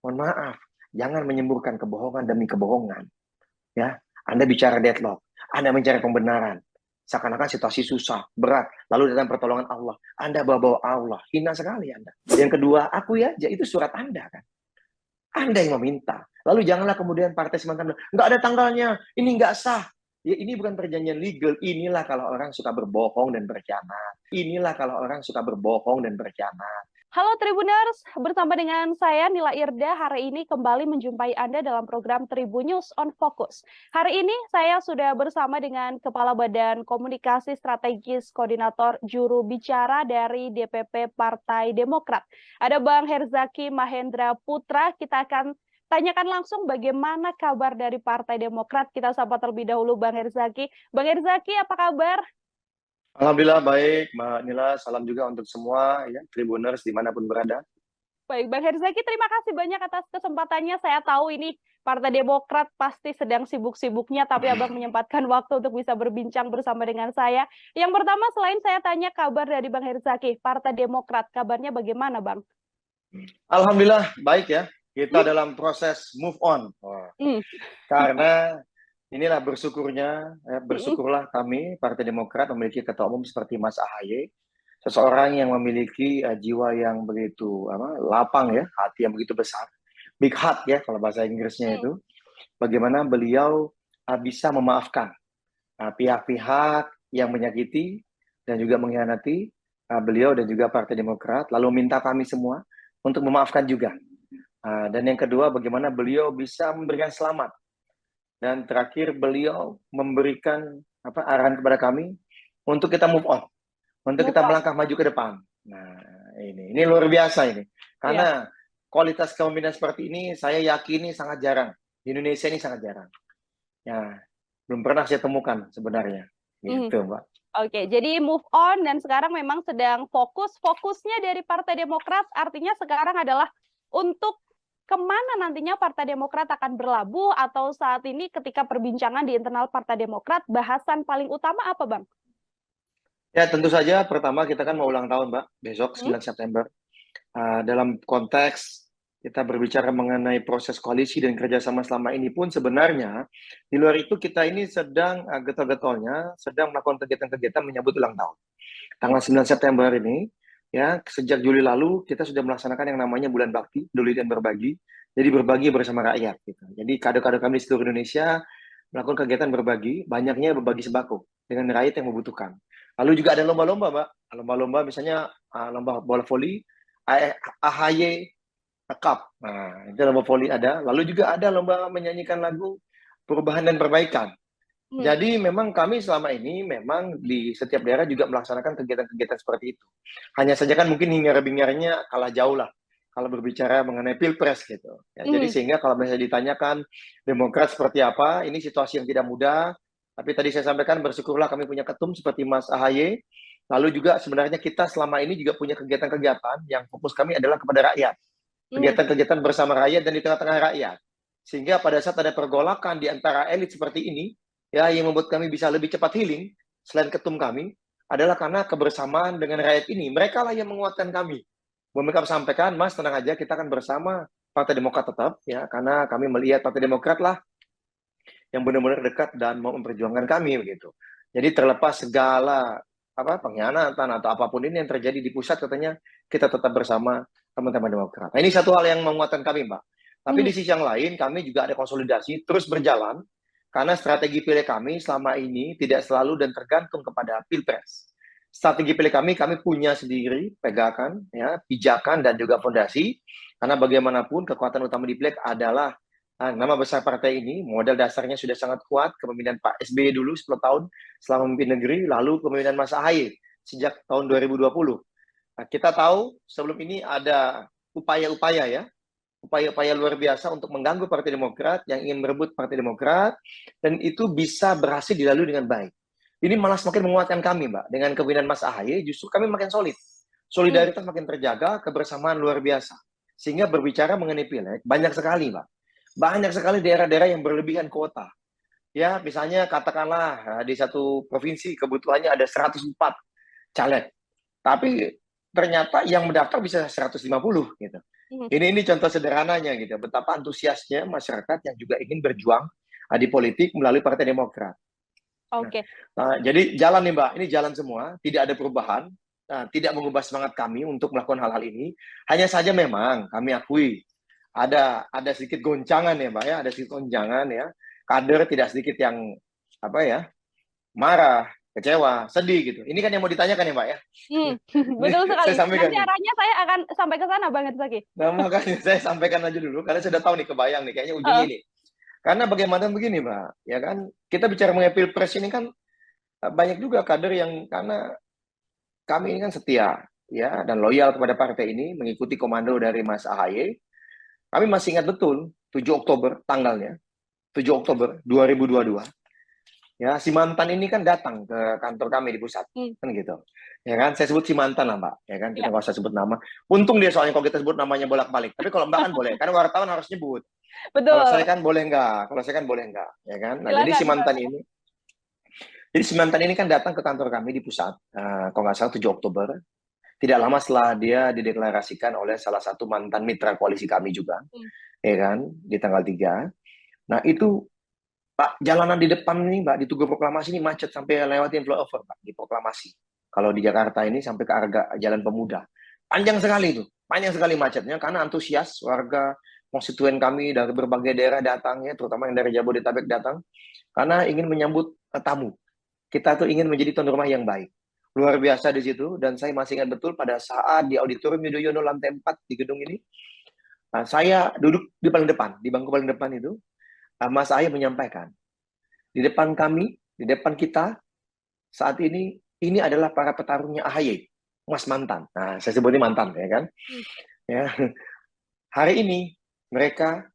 mohon maaf, jangan menyemburkan kebohongan demi kebohongan. Ya, Anda bicara deadlock, Anda mencari pembenaran, seakan-akan situasi susah, berat, lalu datang pertolongan Allah, Anda bawa-bawa Allah, hina sekali Anda. Yang kedua, akui aja, itu surat Anda kan. Anda yang meminta. Lalu janganlah kemudian partai sementara, nggak ada tanggalnya, ini nggak sah. Ya, ini bukan perjanjian legal. Inilah kalau orang suka berbohong dan berkhianat. Inilah kalau orang suka berbohong dan berkhianat. Halo Tribuners, bersama dengan saya Nila Irda hari ini kembali menjumpai Anda dalam program Tribun News on Focus. Hari ini saya sudah bersama dengan Kepala Badan Komunikasi Strategis Koordinator Juru Bicara dari DPP Partai Demokrat. Ada Bang Herzaki Mahendra Putra, kita akan tanyakan langsung bagaimana kabar dari Partai Demokrat. Kita sapa terlebih dahulu Bang Herzaki. Bang Herzaki, apa kabar? Alhamdulillah baik, Mbak Nila. Salam juga untuk semua ya, Tribuners dimanapun berada. Baik, Bang Herzaki, terima kasih banyak atas kesempatannya. Saya tahu ini Partai Demokrat pasti sedang sibuk-sibuknya, tapi Abang menyempatkan waktu untuk bisa berbincang bersama dengan saya. Yang pertama, selain saya tanya kabar dari Bang Herzaki, Partai Demokrat, kabarnya bagaimana, Bang? Alhamdulillah baik ya, kita dalam proses move on. Karena inilah bersyukurlah kami Partai Demokrat memiliki ketua umum seperti Mas AHY, seseorang yang memiliki jiwa yang begitu lapang ya, hati yang begitu besar, big heart ya kalau bahasa Inggrisnya itu. Bagaimana beliau bisa memaafkan pihak-pihak yang menyakiti dan juga mengkhianati beliau dan juga Partai Demokrat, lalu minta kami semua untuk memaafkan juga. Dan yang kedua, bagaimana beliau bisa memberikan selamat. Dan terakhir beliau memberikan arahan kepada kami untuk kita move on, untuk kita melangkah maju ke depan. Nah, ini luar biasa ini. Karena kualitas kepemimpinan seperti ini saya yakini sangat jarang. Di Indonesia ini sangat jarang. Ya, belum pernah saya temukan sebenarnya. Gitu, Mbak. Oke, jadi move on dan sekarang memang sedang fokusnya dari Partai Demokrat artinya sekarang adalah untuk kemana nantinya Partai Demokrat akan berlabuh, atau saat ini ketika perbincangan di internal Partai Demokrat, bahasan paling utama apa, Bang? Ya, tentu saja pertama kita kan mau ulang tahun, Mbak, besok 9 September. Dalam konteks kita berbicara mengenai proses koalisi dan kerjasama selama ini pun sebenarnya di luar itu kita ini sedang getol-getolnya sedang melakukan kegiatan-kegiatan menyambut ulang tahun. Tanggal 9 September ini, ya sejak Juli lalu kita sudah melaksanakan yang namanya Bulan Bakti, Peduli dan Berbagi. Jadi berbagi bersama rakyat. Gitu. Jadi kado-kado kami di seluruh Indonesia melakukan kegiatan berbagi, banyaknya berbagi sembako dengan rakyat yang membutuhkan. Lalu juga ada lomba-lomba, Mbak. Lomba-lomba misalnya lomba bola voli, AHY Cup. Nah, itu lomba voli ada. Lalu juga ada lomba menyanyikan lagu perubahan dan perbaikan. Jadi memang kami selama ini memang di setiap daerah juga melaksanakan kegiatan-kegiatan seperti itu. Hanya saja kan mungkin hingar-bingarnya kalah jauh lah kalau berbicara mengenai pilpres gitu. Ya, jadi sehingga kalau misalnya ditanyakan Demokrat seperti apa, ini situasi yang tidak mudah. Tapi tadi saya sampaikan bersyukurlah kami punya ketum seperti Mas AHY. Lalu juga sebenarnya kita selama ini juga punya kegiatan-kegiatan yang fokus kami adalah kepada rakyat. Kegiatan-kegiatan bersama rakyat dan di tengah-tengah rakyat. Sehingga pada saat ada pergolakan di antara elit seperti ini, ya yang membuat kami bisa lebih cepat healing selain ketum kami adalah karena kebersamaan dengan rakyat ini. Mereka lah yang menguatkan kami. Mereka sampaikan, Mas tenang aja, kita akan bersama Partai Demokrat tetap ya, karena kami melihat Partai Demokrat lah yang benar-benar dekat dan mau memperjuangkan kami begitu. Jadi terlepas segala pengkhianatan atau apapun ini yang terjadi di pusat, katanya kita tetap bersama teman-teman Demokrat. Nah, ini satu hal yang menguatkan kami, Mbak. Tapi di sisi yang lain kami juga ada konsolidasi terus berjalan. Karena strategi pilih kami selama ini tidak selalu dan tergantung kepada pilpres. Strategi pilih kami punya sendiri, pegangan, ya, pijakan dan juga fondasi. Karena bagaimanapun kekuatan utama di pilek adalah nama besar partai ini. Modal dasarnya sudah sangat kuat. Kepemimpinan Pak SBY dulu 10 tahun selama memimpin negeri, lalu kepemimpinan Mas AHY sejak tahun 2020. Nah, kita tahu sebelum ini ada upaya-upaya ya. Upaya-upaya luar biasa untuk mengganggu Partai Demokrat, yang ingin merebut Partai Demokrat, dan itu bisa berhasil dilalui dengan baik. Ini malah semakin menguatkan kami, Mbak. Dengan kepemimpinan Mas AHY, justru kami makin solid. Solidaritas makin terjaga, kebersamaan luar biasa. Sehingga berbicara mengenai pileg, banyak sekali, Mbak. Banyak sekali daerah-daerah yang berlebihan kuota. Ya, misalnya katakanlah di satu provinsi kebutuhannya ada 104 caleg. Tapi ternyata yang mendaftar bisa 150 gitu. Mhm. Ini contoh sederhananya gitu, betapa antusiasnya masyarakat yang juga ingin berjuang di politik melalui Partai Demokrat. Nah, Oke. jadi jalan nih Mbak, ini jalan semua, tidak ada perubahan, tidak mengubah semangat kami untuk melakukan hal-hal ini. Hanya saja memang kami akui ada sedikit goncangan ya Mbak ya, ada sedikit goncangan ya. Kader tidak sedikit yang apa ya, marah, kecewa, sedih gitu. Ini kan yang mau ditanyakan ya Mbak ya. Hmm, Ini betul saya sekali. sampaikan Nanti nih. arahnya saya akan sampai ke sana, Bang Herzaki. Nah, makanya saya sampaikan aja dulu, karena saya sudah tahu nih, kebayang nih, kayaknya ujungnya Heeh. ini. Karena bagaimana begini, Mbak, ya kan, kita bicara mengenai Pilpres ini kan banyak juga kader yang karena kami ini kan setia, ya, dan loyal kepada partai ini, mengikuti komando dari Mas AHY. Kami masih ingat betul 7 Oktober tanggalnya, 7 Oktober 2022. Ya, si mantan ini kan datang ke kantor kami di pusat, Hmm, kan gitu. Ya kan, saya sebut si mantan lah Mbak, ya kan, kita ya, nggak usah sebut nama. Untung dia soalnya kalau kita sebut namanya bolak-balik. Tapi kalau Mbak kan boleh, karena wartawan harus nyebut. Kalau saya betul. kan boleh nggak, ya kan. Nah, jadi Silakan, si mantan silakan. ini, kan datang ke kantor kami di pusat, kalau nggak salah 7 Oktober. Tidak lama setelah dia dideklarasikan oleh salah satu mantan mitra koalisi kami juga, Hmm, ya kan, di tanggal 3. Nah, itu Pak, jalanan di depan ini, Mbak, di Tugu Proklamasi ini macet sampai lewatin flyover, Pak, di Proklamasi. Kalau di Jakarta ini sampai ke arga Jalan Pemuda. Panjang sekali itu, panjang sekali macetnya karena antusias warga konstituen kami dari berbagai daerah datang ya, terutama yang dari Jabodetabek datang karena ingin menyambut tamu. Kita tuh ingin menjadi tuan rumah yang baik. Luar biasa di situ, dan saya masih ingat betul pada saat di auditorium Yudhoyono lantai 4 di gedung ini, saya duduk di paling depan, di bangku paling depan itu, Mas Ahy menyampaikan, di depan kami, di depan kita, saat ini adalah para petarungnya AHY, Mas Mantan. Nah, saya sebutnya mantan, ya kan? hmm. Ya, hari ini mereka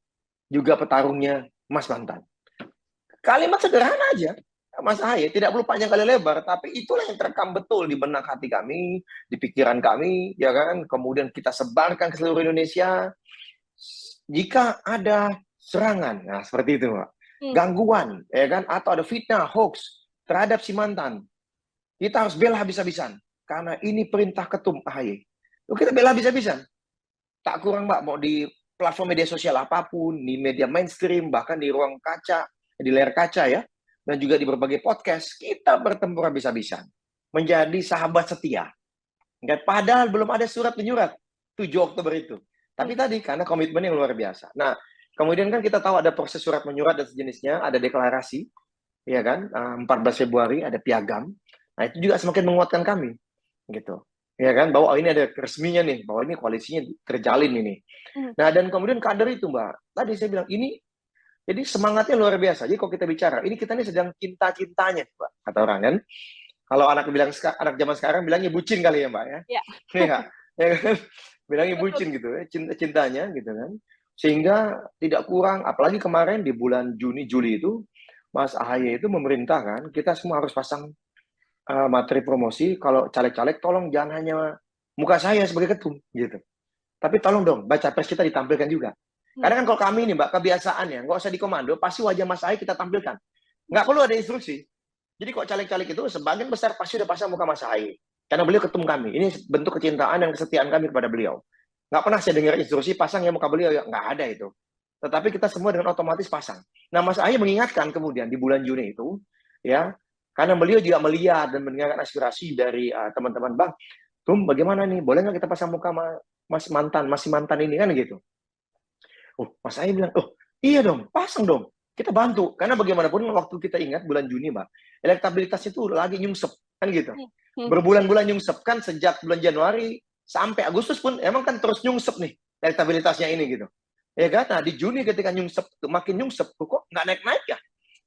juga petarungnya Mas Mantan. Kalimat sederhana aja, Mas AHY, tidak perlu panjang kali lebar, tapi itulah yang terekam betul di benak hati kami, di pikiran kami, ya kan? Kemudian kita sebarkan ke seluruh Indonesia. Jika ada serangan, nah seperti itu, Pak. Hmm. Gangguan, ya kan? Atau ada fitnah, hoax terhadap si mantan, kita harus bela habis-habisan. Karena ini perintah ketum AHY. Kita bela habis-habisan. Tak kurang, Mbak, mau di platform media sosial apapun, di media mainstream, bahkan di ruang kaca, di layar kaca ya, dan juga di berbagai podcast, kita bertempur habis-habisan. Menjadi sahabat setia. Padahal belum ada surat menyurat 7 Oktober itu. Tapi tadi, karena komitmen yang luar biasa. Nah, kemudian kan kita tahu ada proses surat menyurat dan sejenisnya, ada deklarasi, ya kan, 14 Februari, ada piagam. Nah, itu juga semakin menguatkan kami, gitu. Ya kan, bahwa ini ada resminya nih, bahwa ini koalisinya terjalin ini. Hmm. Nah, dan kemudian kader itu, Mbak, tadi saya bilang, ini, jadi semangatnya luar biasa. Jadi kalau kita bicara, ini kita ini sedang cinta-cintanya, Mbak, kata orang kan. Kalau anak anak zaman sekarang bilangnya bucin kali ya, Mbak, ya. Ya, Iya, ya kan? Bilangnya betul. bucin gitu ya, cinta-cintanya gitu kan. Sehingga tidak kurang, apalagi kemarin di bulan Juni, Juli itu, Mas AHY itu memerintahkan kita semua harus pasang materi promosi, kalau caleg-caleg tolong jangan hanya muka saya sebagai ketum gitu. Tapi tolong dong baca pres kita ditampilkan juga. Hmm. Karena kan kalau kami ini Mbak, kebiasaannya nggak usah dikomando, pasti wajah Mas AHY kita tampilkan. Nggak perlu ada instruksi. Jadi kok caleg-caleg itu sebagian besar pasti udah pasang muka Mas AHY. Karena beliau ketum kami. Ini bentuk kecintaan dan kesetiaan kami kepada beliau. Nggak pernah saya dengar instruksi pasang ya muka beliau, ya nggak ada itu. Tetapi kita semua dengan otomatis pasang. Nah, Mas AHY mengingatkan kemudian di bulan Juni itu, ya, karena beliau juga melihat dan mendengarkan aspirasi dari teman-teman, Bang, Tum, bagaimana nih? Boleh nggak kita pasang muka masih mantan ini kan gitu? Mas AHY bilang, iya dong, pasang dong. Kita bantu, karena bagaimanapun waktu kita ingat bulan Juni, Mbak, elektabilitas itu lagi nyungsep, kan gitu. Berbulan-bulan nyungsep, kan sejak bulan Januari sampai Agustus pun emang kan terus nyungsep nih elektabilitasnya ini gitu. Ya kan, nah di Juni ketika nyungsep, makin nyungsep, kok nggak naik-naik ya?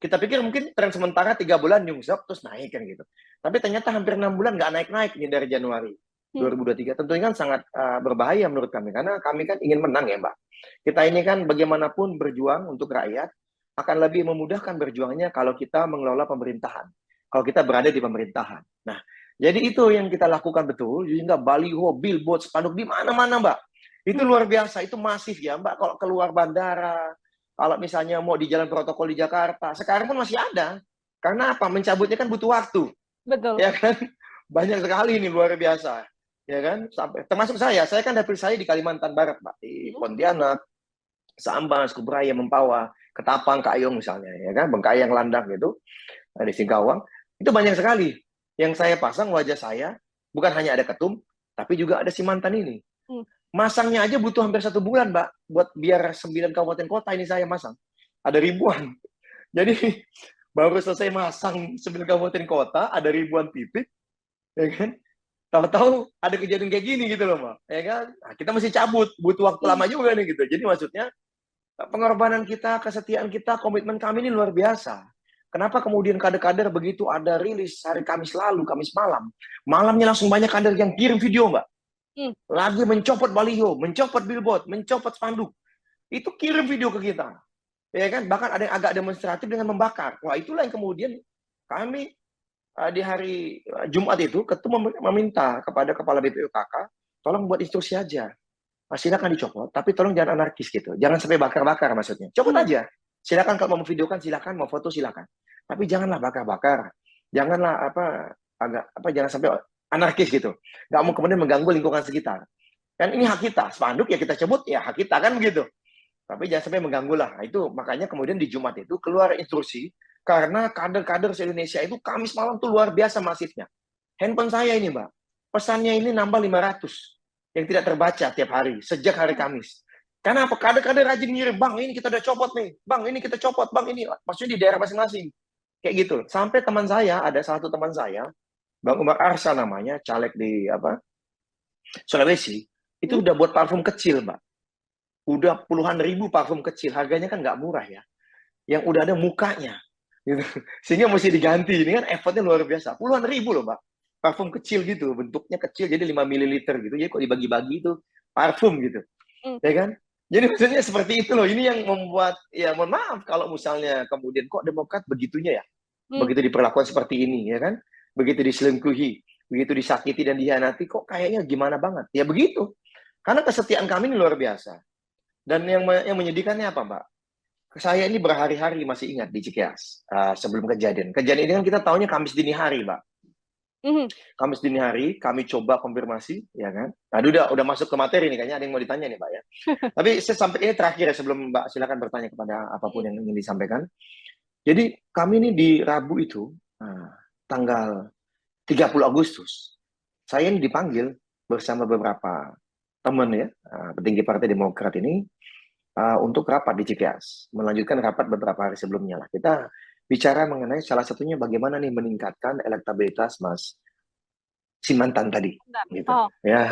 Kita pikir mungkin tren sementara 3 bulan nyungsep, terus naik kan gitu. Tapi ternyata hampir 6 bulan nggak naik-naik nih dari Januari 2023. Tentunya kan sangat berbahaya menurut kami, karena kami kan ingin menang ya Mbak. Kita ini kan bagaimanapun berjuang untuk rakyat, akan lebih memudahkan berjuangnya kalau kita mengelola pemerintahan. Kalau kita berada di pemerintahan. Nah, jadi itu yang kita lakukan betul, sehingga baliho, billboard, spanduk di mana-mana, Mbak. Itu luar biasa, itu masif ya, Mbak. Kalau keluar bandara, kalau misalnya mau di jalan protokol di Jakarta, sekarang pun masih ada. Karena apa? Mencabutnya kan butuh waktu. Betul. Ya kan? Banyak sekali ini luar biasa. ya kan? Sampai termasuk saya kan dapil saya di Kalimantan Barat, Pak, di Pontianak, Sambas, Kubraya, Mempawah, Ketapang, Kayong misalnya, ya kan? Bengkayang, Landak gitu, di Singkawang. Itu banyak sekali yang saya pasang wajah saya, bukan hanya ada ketum, tapi juga ada si mantan ini. Masangnya aja butuh hampir 1 bulan, Mbak, buat biar 9 kabupaten kota ini saya masang. Ada ribuan. Jadi baru selesai masang 9 kabupaten kota, ada ribuan titik, ya kan? Tahu-tahu ada kejadian kayak gini gitu loh, Mbak. Ya kan? Nah, kita mesti cabut, butuh waktu lama juga nih gitu. Jadi maksudnya pengorbanan kita, kesetiaan kita, komitmen kami ini luar biasa. Kenapa kemudian kader-kader begitu ada rilis hari Kamis lalu, Kamis malam, malamnya langsung banyak kader yang kirim video, Mbak. Lagi mencopot baliho, mencopot billboard, mencopot spanduk. Itu kirim video ke kita. Ya kan? Bahkan ada yang agak demonstratif dengan membakar. Wah, itulah yang kemudian kami di hari Jumat itu ketua meminta kepada kepala BPUKK, tolong buat instruksi aja. Silakan dicopot, tapi tolong jangan anarkis gitu. Jangan sampai bakar-bakar maksudnya. Copot aja. Silakan kalau mau videokan silakan, mau foto silakan. Tapi janganlah bakar-bakar. Janganlah jangan sampai anarkis gitu. Nggak mau kemudian mengganggu lingkungan sekitar. Kan ini hak kita. Spanduk ya kita cabut, ya hak kita kan begitu. Tapi jangan sampai mengganggu lah. Nah, itu makanya kemudian di Jumat itu keluar instruksi karena kader-kader se-Indonesia itu Kamis malam tuh luar biasa masifnya. Handphone saya ini, Mbak. Pesannya ini nambah 500 yang tidak terbaca tiap hari sejak hari Kamis. Karena apa? Kader-kader rajin ngirim, Bang, ini kita udah copot nih. Bang, ini kita copot. Bang, ini maksudnya di daerah masing-masing. Kayak gitu. Sampai teman saya, ada satu teman saya, Bang Umar Arsa namanya, caleg di Sulawesi, itu udah buat parfum kecil, Mbak. Udah puluhan ribu parfum kecil, harganya kan nggak murah ya. Yang udah ada mukanya, gitu. Sehingga mesti diganti. Ini kan effortnya luar biasa. Puluhan ribu loh, Mbak. Parfum kecil gitu, bentuknya kecil, jadi 5 ml gitu. Jadi kok dibagi-bagi itu parfum gitu. Ya kan? Jadi maksudnya seperti itu loh. Ini yang membuat, ya mohon maaf kalau misalnya kemudian kok Demokrat begitunya ya. Begitu diperlakukan seperti ini, ya kan? Begitu diselingkuhi, begitu disakiti dan dihianati, kok kayaknya gimana banget. Ya begitu. Karena kesetiaan kami ini luar biasa. Dan yang menyedihkannya apa, Mbak? Saya ini berhari-hari masih ingat di Cikeas sebelum kejadian. Kejadian ini kan kita tahunya Kamis dini hari, Mbak. Kamis dini hari kami coba konfirmasi, ya kan? Nah, udah masuk ke materi nih, kayaknya ada yang mau ditanya nih, Mbak ya. Tapi saya sampai ini terakhir ya, sebelum Mbak silakan bertanya kepada apapun yang ingin disampaikan. Jadi kami ini di Rabu itu tanggal 30 Agustus, saya ini dipanggil bersama beberapa teman ya, petinggi Partai Demokrat ini untuk rapat di Cikeas, melanjutkan rapat beberapa hari sebelumnya lah. Kita bicara mengenai salah satunya bagaimana nih meningkatkan elektabilitas Mas Simantan tadi, gitu. Ya,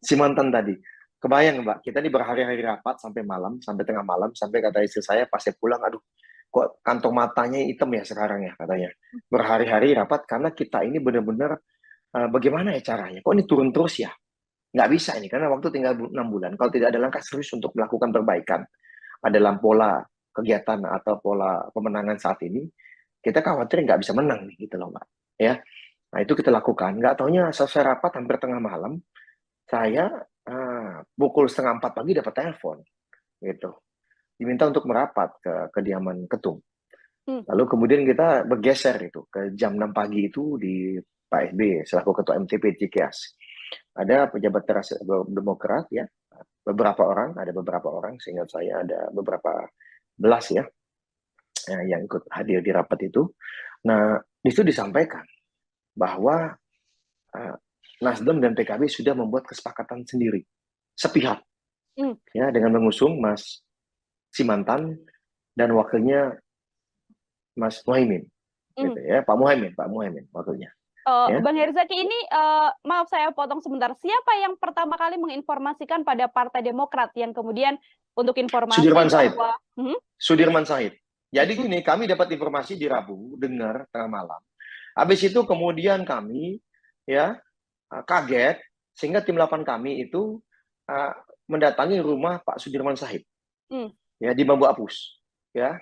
Simantan tadi. Kebayang Mbak, kita ini berhari-hari rapat sampai malam, sampai tengah malam, sampai kata istri saya pas saya pulang, aduh, kok kantong matanya hitam ya sekarang ya katanya. Berhari-hari rapat karena kita ini benar-benar bagaimana ya caranya? Kok ini turun terus ya? Nggak bisa ini, karena waktu tinggal 6 bulan. Kalau tidak ada langkah serius untuk melakukan perbaikan dalam pola kegiatan atau pola pemenangan saat ini, kita khawatir nggak bisa menang nih, gitu loh Mbak. Ya, nah itu kita lakukan. Nggak taunya selesai rapat hampir tengah malam, saya pukul 3:30 pagi dapat telepon, gitu. Diminta untuk merapat ke kediaman ketum. Lalu kemudian kita bergeser itu ke jam 6 pagi itu di Pak SBY selaku ketua MTP Cikeas. Ada pejabat teras Demokrat ya, beberapa orang, seingat saya ada beberapa belas ya, yang ikut hadir di rapat itu. Nah, di situ disampaikan bahwa Nasdem dan PKB sudah membuat kesepakatan sendiri, sepihak, ya, dengan mengusung Mas Simantan dan wakilnya Mas Muhaimin, gitu ya, Pak Muhaimin wakilnya. Ya? Bang Herzaki ini, maaf saya potong sebentar. Siapa yang pertama kali menginformasikan pada Partai Demokrat yang kemudian untuk informasi bahwa Sudirman Said. Jadi gini, kami dapat informasi di Rabu, dengar tengah malam. Habis itu kemudian kami ya kaget sehingga tim 8 kami itu mendatangi rumah Pak Sudirman Said. Ya di Bambu Apus. Ya.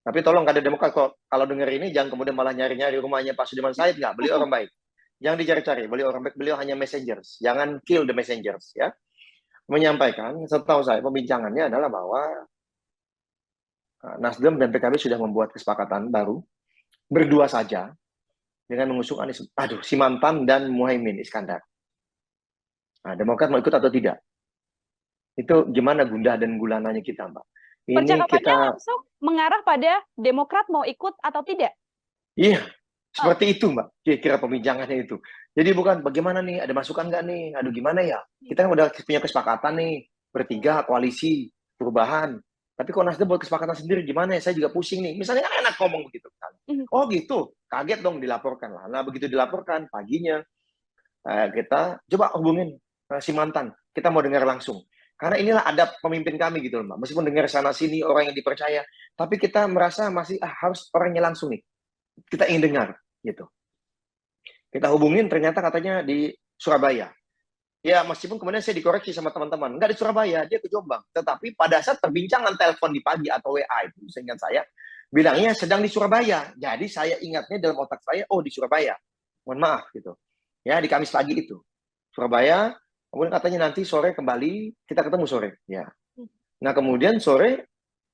Tapi tolong kader Demokrat kalau dengar ini jangan kemudian malah nyari-nyari rumahnya Pak Sudirman Said, nggak, beliau orang baik. Jangan dicari-cari, beliau orang baik, beliau hanya messengers. Jangan kill the messengers ya. Menyampaikan, setahu saya pembincangannya adalah bahwa Nasdem dan PKB sudah membuat kesepakatan baru berdua saja dengan mengusung Simantan dan Muhaimin Iskandar. Nah, Demokrat mau ikut atau tidak? Itu gimana gundah dan gulananya kita, Mbak. Ini Percakapannya kita, langsung mengarah pada Demokrat mau ikut atau tidak? iya, Oh, seperti itu, Mbak. Kira-kira pembincangannya itu. Jadi bukan bagaimana nih, ada masukan nggak nih? Aduh, gimana ya? Kita kan udah punya kesepakatan nih, bertiga koalisi perubahan. Tapi kok Nasdem buat kesepakatan sendiri, gimana ya? Saya juga pusing nih. Misalnya kan enak ngomong begitu. mhm, Oh gitu, kaget dong dilaporkan lah. Nah begitu dilaporkan, paginya kita coba hubungin si mantan. Kita mau dengar langsung. Karena inilah adab pemimpin kami gitu loh, Mbak. Meskipun dengar sana sini orang yang dipercaya, tapi kita merasa masih harus orangnya langsung nih. Kita ingin dengar gitu. Kita hubungin ternyata katanya di Surabaya. Ya meskipun kemudian saya dikoreksi sama teman-teman, enggak di Surabaya, dia ke Jombang. Tetapi pada saat perbincangan telepon di pagi atau WA itu, seingat saya, bilangnya sedang di Surabaya. Jadi saya ingatnya dalam otak saya, oh di Surabaya. Mohon maaf gitu. Ya di Kamis pagi itu. Surabaya, kemudian katanya nanti sore kembali, kita ketemu sore. Ya. Nah kemudian sore,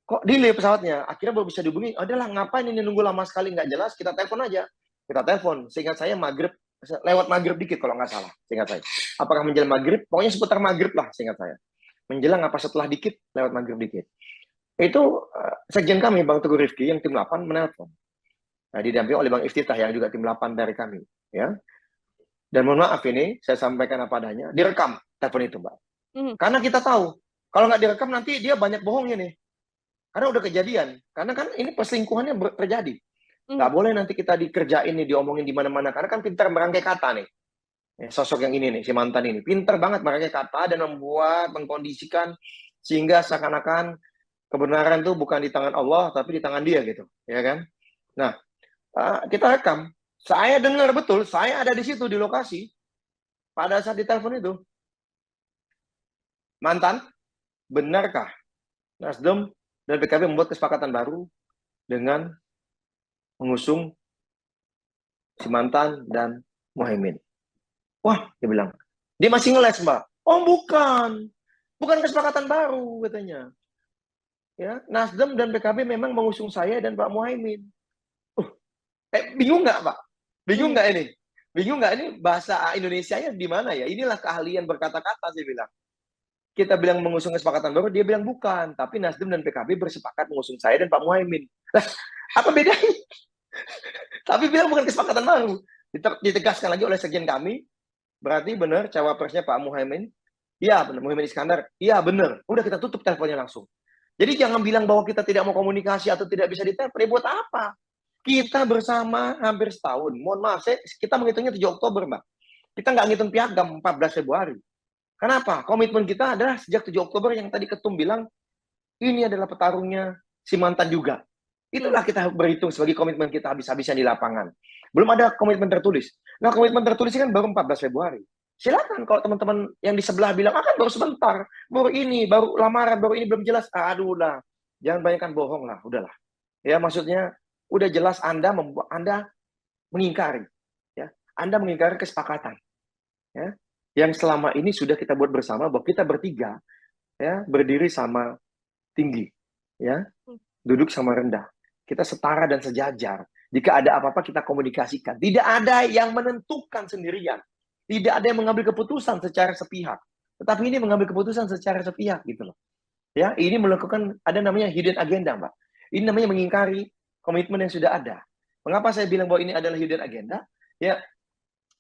kok delay pesawatnya? Akhirnya baru bisa dihubungi, adalah ngapain ini nunggu lama sekali, nggak jelas, kita telepon aja. Kita telepon, seingat saya maghrib, lewat maghrib dikit kalau nggak salah, seingat saya. Apakah menjelang maghrib? Pokoknya seputar maghrib lah, seingat saya. Menjelang apa setelah dikit, lewat maghrib dikit. Itu sekjen kami, Bang Teguh Rifki, yang tim 8 menelpon. Nah, didampingi oleh Bang Iftitah yang juga tim 8 dari kami. Ya. Dan mohon maaf ini, saya sampaikan apa adanya, direkam telepon itu, Mbak. Karena kita tahu, kalau nggak direkam nanti dia banyak bohongnya nih. Karena udah kejadian. Karena kan ini perselingkuhannya terjadi. Nggak boleh nanti kita dikerjain nih, diomongin di mana-mana. Karena kan pintar merangkai kata nih. Sosok yang ini nih, si mantan ini. Pintar banget merangkai kata dan membuat, mengkondisikan, sehingga seakan-akan kebenaran itu bukan di tangan Allah, tapi di tangan dia gitu. Ya kan? Nah, kita rekam. Saya dengar betul, saya ada di situ, di lokasi. Pada saat ditelepon itu. Mantan, benarkah Nasdem dan PKB membuat kesepakatan baru dengan mengusung si mantan dan Muhaimin? Wah, dia bilang. Dia masih ngeles, Mbak. Oh, bukan. Bukan kesepakatan baru, katanya. Ya, Nasdem dan PKB memang mengusung saya dan Pak Muhaimin. Bingung nggak, Pak? Bingung nggak ini? Bingung nggak ini bahasa Indonesianya di mana ya? Inilah keahlian berkata-kata, saya bilang. Kita bilang mengusung kesepakatan baru, dia bilang bukan. Tapi Nasdem dan PKB bersepakat mengusung saya dan Pak Muhaimin. Lah, apa bedanya? Tapi bilang bukan kesepakatan baru. Ditegaskan lagi oleh sekjen kami, berarti benar cawapresnya Pak Muhaimin? Iya benar, Muhaimin Iskandar. Iya benar. Udah kita tutup teleponnya langsung. Jadi jangan bilang bahwa kita tidak mau komunikasi atau tidak bisa ditelepon. Buat apa? Kita bersama hampir setahun. Mohon maaf, kita menghitungnya 7 Oktober, Mbak. Kita nggak ngitung piagam 14 Februari. Kenapa? Komitmen kita adalah sejak 7 Oktober yang tadi Ketum bilang, ini adalah petarungnya si mantan juga. Itulah kita berhitung sebagai komitmen kita habis-habisan di lapangan. Belum ada komitmen tertulis. Nah, komitmen tertulis kan baru 14 Februari. Silakan kalau teman-teman yang di sebelah bilang, akan baru sebentar, baru ini, baru lamaran, baru ini belum jelas. Aduh lah, jangan banyakkan bohong lah, udahlah. Ya, maksudnya udah jelas Anda mengingkari. Ya, Anda mengingkari kesepakatan. Ya, yang selama ini sudah kita buat bersama bahwa kita bertiga ya berdiri sama tinggi, ya duduk sama rendah, kita setara dan sejajar. Jika ada apa-apa kita komunikasikan. Tidak ada yang menentukan sendirian, tidak ada yang mengambil keputusan secara sepihak. Tetapi ini mengambil keputusan secara sepihak gitu loh. Ya, ini melakukan ada namanya hidden agenda, Mbak. Ini namanya mengingkari komitmen yang sudah ada. Mengapa saya bilang bahwa ini adalah hidden agenda? Ya,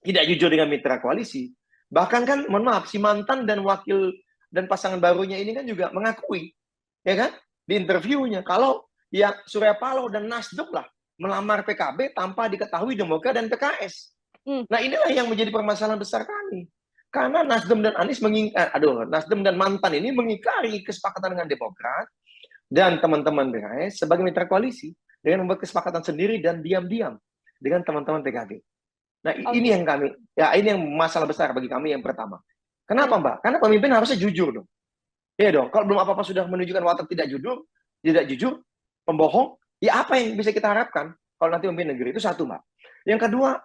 tidak jujur dengan mitra koalisi. Bahkan kan, mohon maaf, si mantan dan wakil dan pasangan barunya ini kan juga mengakui, ya kan, di interviewnya, kalau ya Surya Paloh dan Nasdem lah melamar PKB tanpa diketahui Demokrat dan PKS. Nah inilah yang menjadi permasalahan besar kami. Karena Nasdem dan Anies Nasdem dan mantan ini mengingkari kesepakatan dengan Demokrat dan teman-teman PKS sebagai mitra koalisi dengan membuat kesepakatan sendiri dan diam-diam dengan teman-teman PKB. Nah, ini yang ini yang masalah besar bagi kami yang pertama. Kenapa, Mbak? Karena pemimpin harusnya jujur dong. Iya dong, kalau belum apa-apa sudah menunjukkan watak tidak jujur, pembohong, ya apa yang bisa kita harapkan kalau nanti memimpin negeri? Itu satu, Mbak. Yang kedua,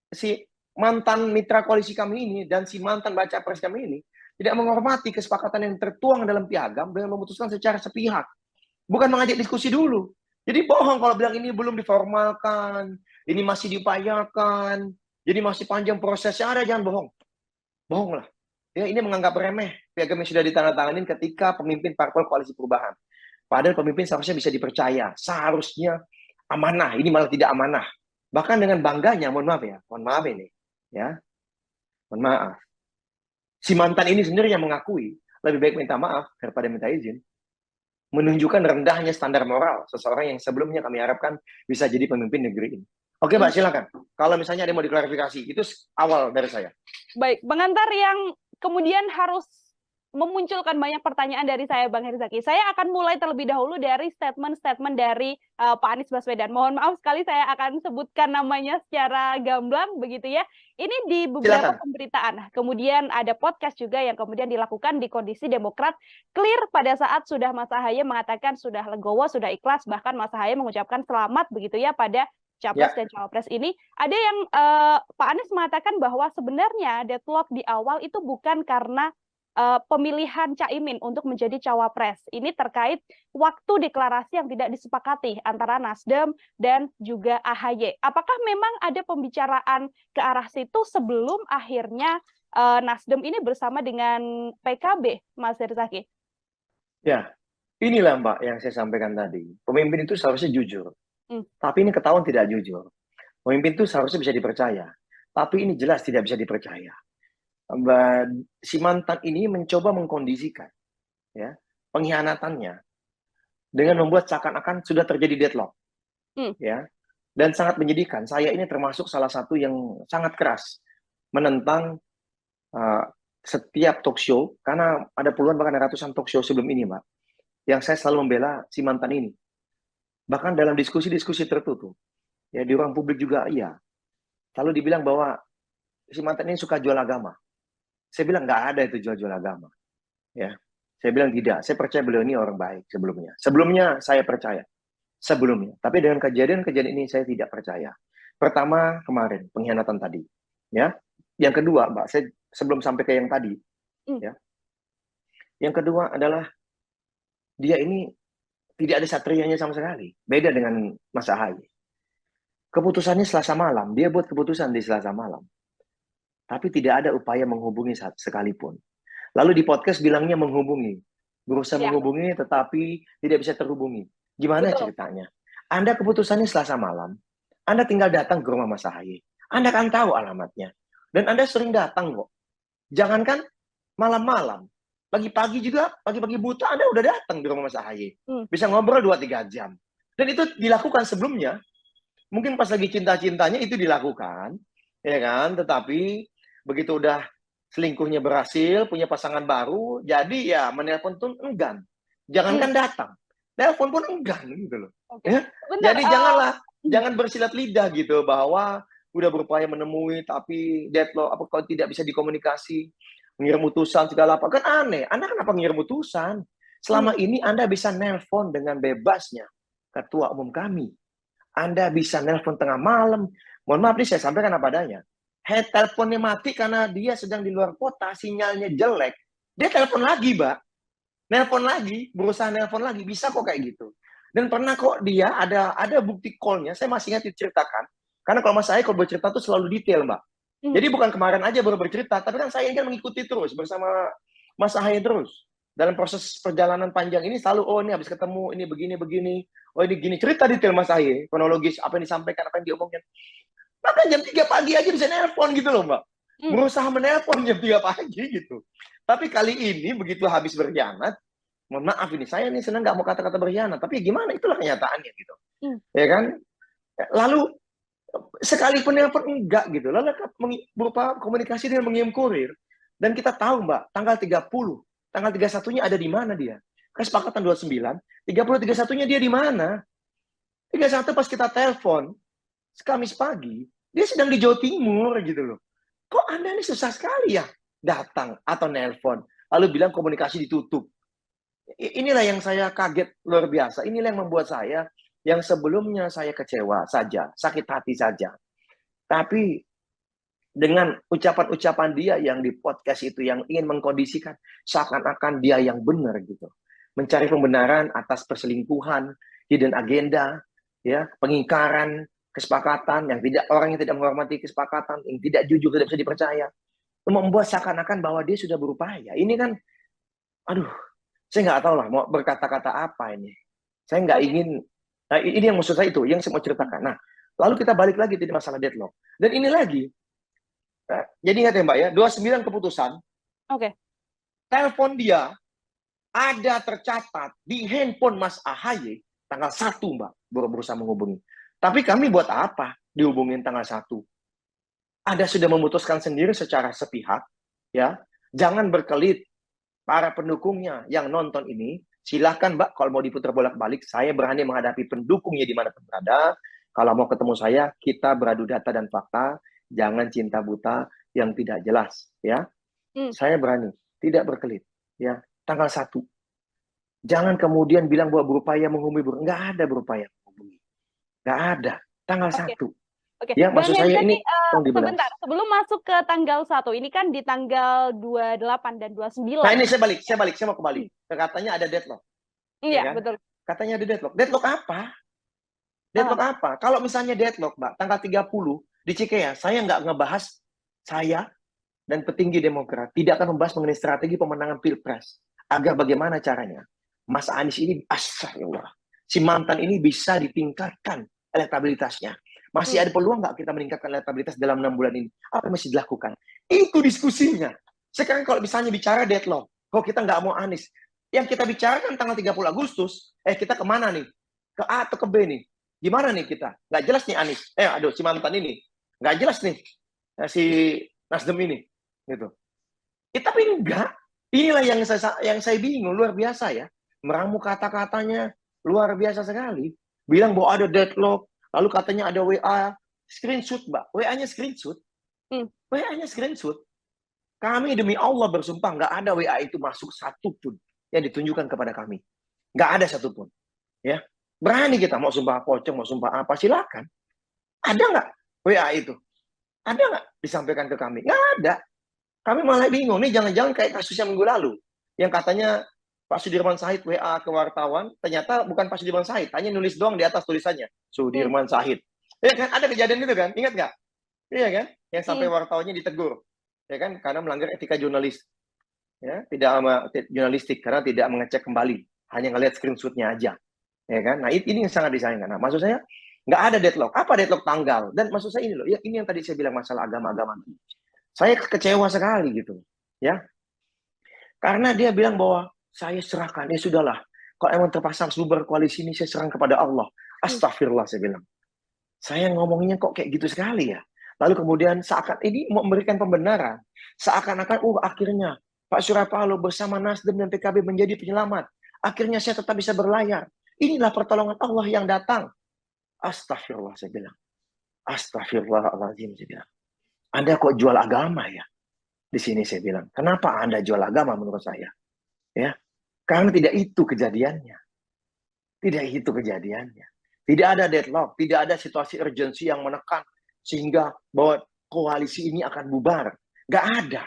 si mantan mitra koalisi kami ini dan si mantan baca pres kami ini tidak menghormati kesepakatan yang tertuang dalam piagam dengan memutuskan secara sepihak. Bukan mengajak diskusi dulu. Jadi bohong kalau bilang ini belum diformalkan, ini masih diupayakan, jadi masih panjang prosesnya, ada jangan bohong. Bohong lah. Ya, ini menganggap remeh piagam yang sudah ditandatanganin ketika pemimpin parpol koalisi perubahan. Padahal pemimpin seharusnya bisa dipercaya, seharusnya amanah. Ini malah tidak amanah. Bahkan dengan bangganya, mohon maaf ini, ya, mohon maaf. Si mantan ini sendiri yang mengakui lebih baik minta maaf daripada minta izin. Menunjukkan rendahnya standar moral seseorang yang sebelumnya kami harapkan bisa jadi pemimpin negeri ini. Oke, Mbak, silakan. Kalau misalnya ada yang mau diklarifikasi, itu awal dari saya. Baik, pengantar yang kemudian harus memunculkan banyak pertanyaan dari saya, Bang Herzaki. Saya akan mulai terlebih dahulu dari statement-statement dari Pak Anies Baswedan. Mohon maaf sekali saya akan sebutkan namanya secara gamblang begitu ya. Ini di beberapa Silakan. pemberitaan. Kemudian ada podcast juga yang kemudian dilakukan di kondisi Demokrat clear pada saat sudah Mas Ahaye mengatakan sudah legowo, sudah ikhlas, bahkan Mas Ahaye mengucapkan selamat begitu ya pada Capres Ya, dan Cawapres ini. Ada yang Pak Anies mengatakan bahwa sebenarnya deadlock di awal itu bukan karena pemilihan Caimin untuk menjadi cawapres. Ini terkait waktu deklarasi yang tidak disepakati antara Nasdem dan juga AHY. Apakah memang ada pembicaraan ke arah situ sebelum akhirnya Nasdem ini bersama dengan PKB, Mas Herzaki? ya. Inilah Mbak yang saya sampaikan tadi. Pemimpin itu seharusnya jujur. Tapi ini ketahuan tidak jujur. Pemimpin itu seharusnya bisa dipercaya. Tapi ini jelas tidak bisa dipercaya. Si mantan ini mencoba mengkondisikan ya pengkhianatannya dengan membuat seakan-akan sudah terjadi deadlock, ya, dan sangat menyedihkan. Saya ini termasuk salah satu yang sangat keras menentang setiap talk show karena ada puluhan bahkan ratusan talk show sebelum ini, Mbak, yang saya selalu membela si mantan ini. Bahkan dalam diskusi-diskusi tertutup, ya di ruang publik juga iya. Lalu dibilang bahwa si mantan ini suka jual agama. Saya bilang nggak ada itu jual-jual agama. Ya, saya bilang tidak. Saya percaya beliau ini orang baik sebelumnya. Sebelumnya saya percaya. Sebelumnya. Tapi dengan kejadian-kejadian ini saya tidak percaya. Pertama kemarin pengkhianatan tadi. Ya. Yang kedua, Mbak, saya sebelum sampai ke yang tadi. Ya. Yang kedua adalah dia ini tidak ada satrianya sama sekali. Beda dengan Mas Ahaye. Keputusannya Selasa malam. Dia buat keputusan di Selasa malam. Tapi tidak ada upaya menghubungi sekalipun. Lalu di podcast bilangnya menghubungi. Berusaha menghubungi tetapi tidak bisa terhubungi. Gimana ceritanya? Anda keputusannya Selasa malam. Anda tinggal datang ke rumah Mas Ahaye. Anda kan tahu alamatnya. Dan Anda sering datang kok. Jangankan malam-malam. Pagi-pagi juga, pagi-pagi buta Anda udah datang di rumah Mas Ahaye. Bisa ngobrol 2-3 jam. Dan itu dilakukan sebelumnya. Mungkin pas lagi cinta-cintanya itu dilakukan. Ya kan? Tetapi begitu udah selingkuhnya berhasil, punya pasangan baru, jadi ya menelpon tuh enggan. Jangankan datang, telepon pun enggan gitu loh. Ya? Jadi jangan bersilat lidah gitu bahwa udah berupaya menemui tapi deadlock apa kalau tidak bisa dikomunikasi, mengirim utusan segala apa kan aneh. Anda kenapa mengirim utusan? Selama ini Anda bisa nelpon dengan bebasnya ketua umum kami. Anda bisa nelpon tengah malam. Mohon maaf nih saya sampaikan apa adanya. Teleponnya mati karena dia sedang di luar kota, sinyalnya jelek. Dia telepon lagi, Mbak. Nelpon lagi, berusaha nelpon lagi. Bisa kok kayak gitu. Dan pernah kok dia ada bukti call-nya, saya masih ingat diceritakan. Karena kalau Mas saya kalau bercerita tuh selalu detail, Mbak. Jadi bukan kemarin aja baru bercerita, tapi kan saya kan mengikuti terus bersama Mas Ahaye terus. Dalam proses perjalanan panjang ini selalu, oh ini habis ketemu, ini begini, oh ini gini. Cerita detail Mas Ahaye, kronologis, apa yang disampaikan, apa yang diomongin. Bahkan jam 3 pagi aja bisa nelpon gitu loh, Mbak. Berusaha menelpon jam 3 pagi gitu. Tapi kali ini begitu habis berkhianat, mohon maaf ini, saya ini senang nggak mau kata-kata berkhianat, tapi gimana, itulah kenyataannya gitu. Ya kan? Lalu, sekalipun nelpon enggak gitu, lalu berupa komunikasi dengan mengirim kurir. Dan kita tahu, Mbak, tanggal 30, tanggal 31-nya ada di mana dia? Kesepakatan 29, 30, 31-nya dia di mana? 31 pas kita telepon, Kamis pagi, dia sedang di Jawa Timur gitu loh. Kok Anda ini susah sekali ya datang atau nelpon, lalu bilang komunikasi ditutup. Inilah yang saya kaget luar biasa. Inilah yang membuat saya, yang sebelumnya saya kecewa saja, sakit hati saja. Tapi dengan ucapan-ucapan dia yang di podcast itu, yang ingin mengkondisikan seakan-akan dia yang benar gitu. Mencari pembenaran atas perselingkuhan, hidden agenda, ya, pengingkaran, kesepakatan, orang yang tidak menghormati kesepakatan, yang tidak jujur, tidak bisa dipercaya. membuat seakan-akan bahwa dia sudah berupaya. Ini kan, aduh, saya nggak tahu lah mau berkata-kata apa ini. Saya nggak Oke. ingin, nah, ini yang maksud saya itu, yang saya mau ceritakan. Nah, lalu kita balik lagi di masalah deadlock. Dan ini lagi, jadi ingat ya Mbak ya, 29 keputusan, Oke. telepon dia ada tercatat di handphone Mas AHY tanggal 1 Mbak, baru berusaha menghubungi. Tapi kami buat apa dihubungin tanggal 1? Ada sudah memutuskan sendiri secara sepihak, ya. Jangan berkelit para pendukungnya yang nonton ini. Silahkan Mbak, kalau mau diputar bolak-balik, saya berani menghadapi pendukungnya dimanapun berada. Kalau mau ketemu saya, kita beradu data dan fakta. Jangan cinta buta yang tidak jelas, ya. Saya berani, tidak berkelit, ya. Tanggal 1. Jangan kemudian bilang bahwa berupaya menghubungi. Nggak ada berupaya menghubungi. Nggak ada. Tanggal Oke. 1. Oke, Ya, Bang maksud saya Herzaki, ini tolong dibelas. sebentar, sebelum masuk ke tanggal 1, ini kan di tanggal 28 dan 29. Nah, ini saya mau kembali. Katanya ada deadlock. Iya, Ya kan? betul. Katanya ada deadlock. Deadlock apa? Deadlock apa? Kalau misalnya deadlock, Mbak, tanggal 30 di Cikeas, saya nggak ngebahas saya dan petinggi Demokrat tidak akan membahas mengenai strategi pemenangan Pilpres. Agar bagaimana caranya Mas Anies ini, astagfirullah, si mantan ini bisa ditingkatkan elektabilitasnya. Masih ada peluang nggak kita meningkatkan elektabilitas dalam 6 bulan ini? Apa yang masih dilakukan? Itu diskusinya. Sekarang kalau misalnya bicara deadlock, kok kita nggak mau Anies? Yang kita bicarakan tanggal 30 Agustus, kita kemana nih? Ke A atau ke B nih? Gimana nih kita? Nggak jelas nih Anies. Aduh, si mantan ini. Nggak jelas nih. Si Nasdem ini. Gitu. Tapi enggak. Inilah yang saya bingung, luar biasa ya. Meramu kata-katanya luar biasa sekali. Bilang bahwa ada deadlock, lalu katanya ada WA, screenshot, Mbak. WA-nya screenshot. WA-nya screenshot. Kami demi Allah bersumpah nggak ada WA itu masuk satupun yang ditunjukkan kepada kami. Nggak ada satupun. Ya. Berani kita mau sumpah pocong, mau sumpah apa, silakan. Ada nggak WA itu? Ada nggak disampaikan ke kami? Nggak ada. Kami malah bingung, nih jangan-jangan kayak kasus yang minggu lalu, yang katanya Pak Sudirman Said WA ke wartawan, ternyata bukan Pak Sudirman Said, hanya nulis doang di atas tulisannya, Sudirman Said. Ya kan, ada kejadian itu kan, ingat nggak? Iya kan, yang sampai wartawannya ditegur, ya kan, karena melanggar etika jurnalis, ya, tidak jurnalistik, karena tidak mengecek kembali, hanya ngelihat screenshotnya aja, ya kan. Nah ini yang sangat disayangkan. Nah, maksud saya nggak ada deadlock. Apa deadlock tanggal? Dan maksud saya ini loh, ya ini yang tadi saya bilang masalah agama-agama. Saya kecewa sekali gitu, ya. Karena dia bilang bahwa saya serahkan, ya sudahlah. Kalau emang terpasang sumber koalisi ini, saya serahkan kepada Allah. Astagfirullah, saya bilang. Saya ngomongnya kok kayak gitu sekali ya. Lalu kemudian seakan ini memberikan pembenaran. Seakan-akan, akhirnya Pak Surya Paloh bersama Nasdem dan PKB menjadi penyelamat. Akhirnya saya tetap bisa berlayar. Inilah pertolongan Allah yang datang. Astagfirullah, saya bilang. Astagfirullahaladzim, saya bilang. Anda kok jual agama ya? Di sini saya bilang, kenapa Anda jual agama menurut saya? Ya, karena tidak itu kejadiannya. Tidak itu kejadiannya. Tidak ada deadlock, tidak ada situasi urgensi yang menekan sehingga bahwa koalisi ini akan bubar. Nggak ada.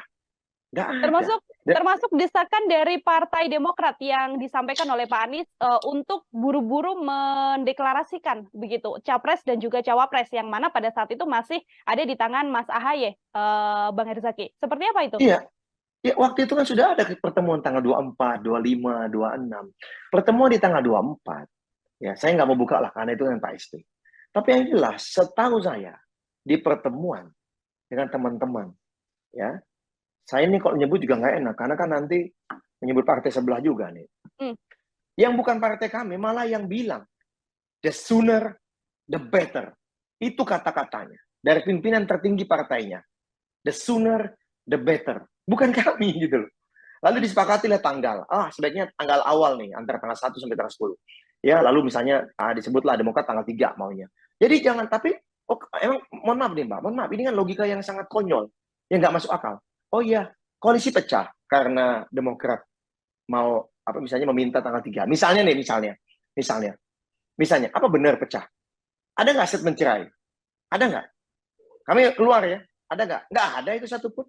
Nggak ada. Termasuk desakan dari Partai Demokrat yang disampaikan oleh Pak Anies untuk buru-buru mendeklarasikan begitu capres dan juga cawapres yang mana pada saat itu masih ada di tangan Mas AHY, Bang Herzaki. Seperti apa itu? Iya. Ya, waktu itu kan sudah ada pertemuan tanggal 24, 25, 26. Pertemuan di tanggal 24. Ya, saya nggak mau buka lah karena itu kan Pak ST. Tapi yang jelas, setahu saya di pertemuan dengan teman-teman, ya, saya ini kalau nyebut juga nggak enak, karena kan nanti menyebut partai sebelah juga nih. Yang bukan partai kami, malah yang bilang, the sooner, the better. Itu kata-katanya. Dari pimpinan tertinggi partainya. The sooner, the better. Bukan kami gitu loh. Lalu disepakatilah tanggal. Sebaiknya tanggal awal nih, antara tanggal 1 sampai tanggal 10. Ya, lalu misalnya disebutlah Demokrat tanggal 3 maunya. Jadi jangan, tapi, emang mohon maaf nih Mbak, mohon maaf, ini kan logika yang sangat konyol. Yang nggak masuk akal. Oh iya, koalisi pecah karena Demokrat mau misalnya meminta tanggal 3. Misalnya nih, misalnya, apa benar pecah? Ada nggak statement cerai? Ada nggak? Kami keluar ya, ada nggak? Nggak ada itu satupun.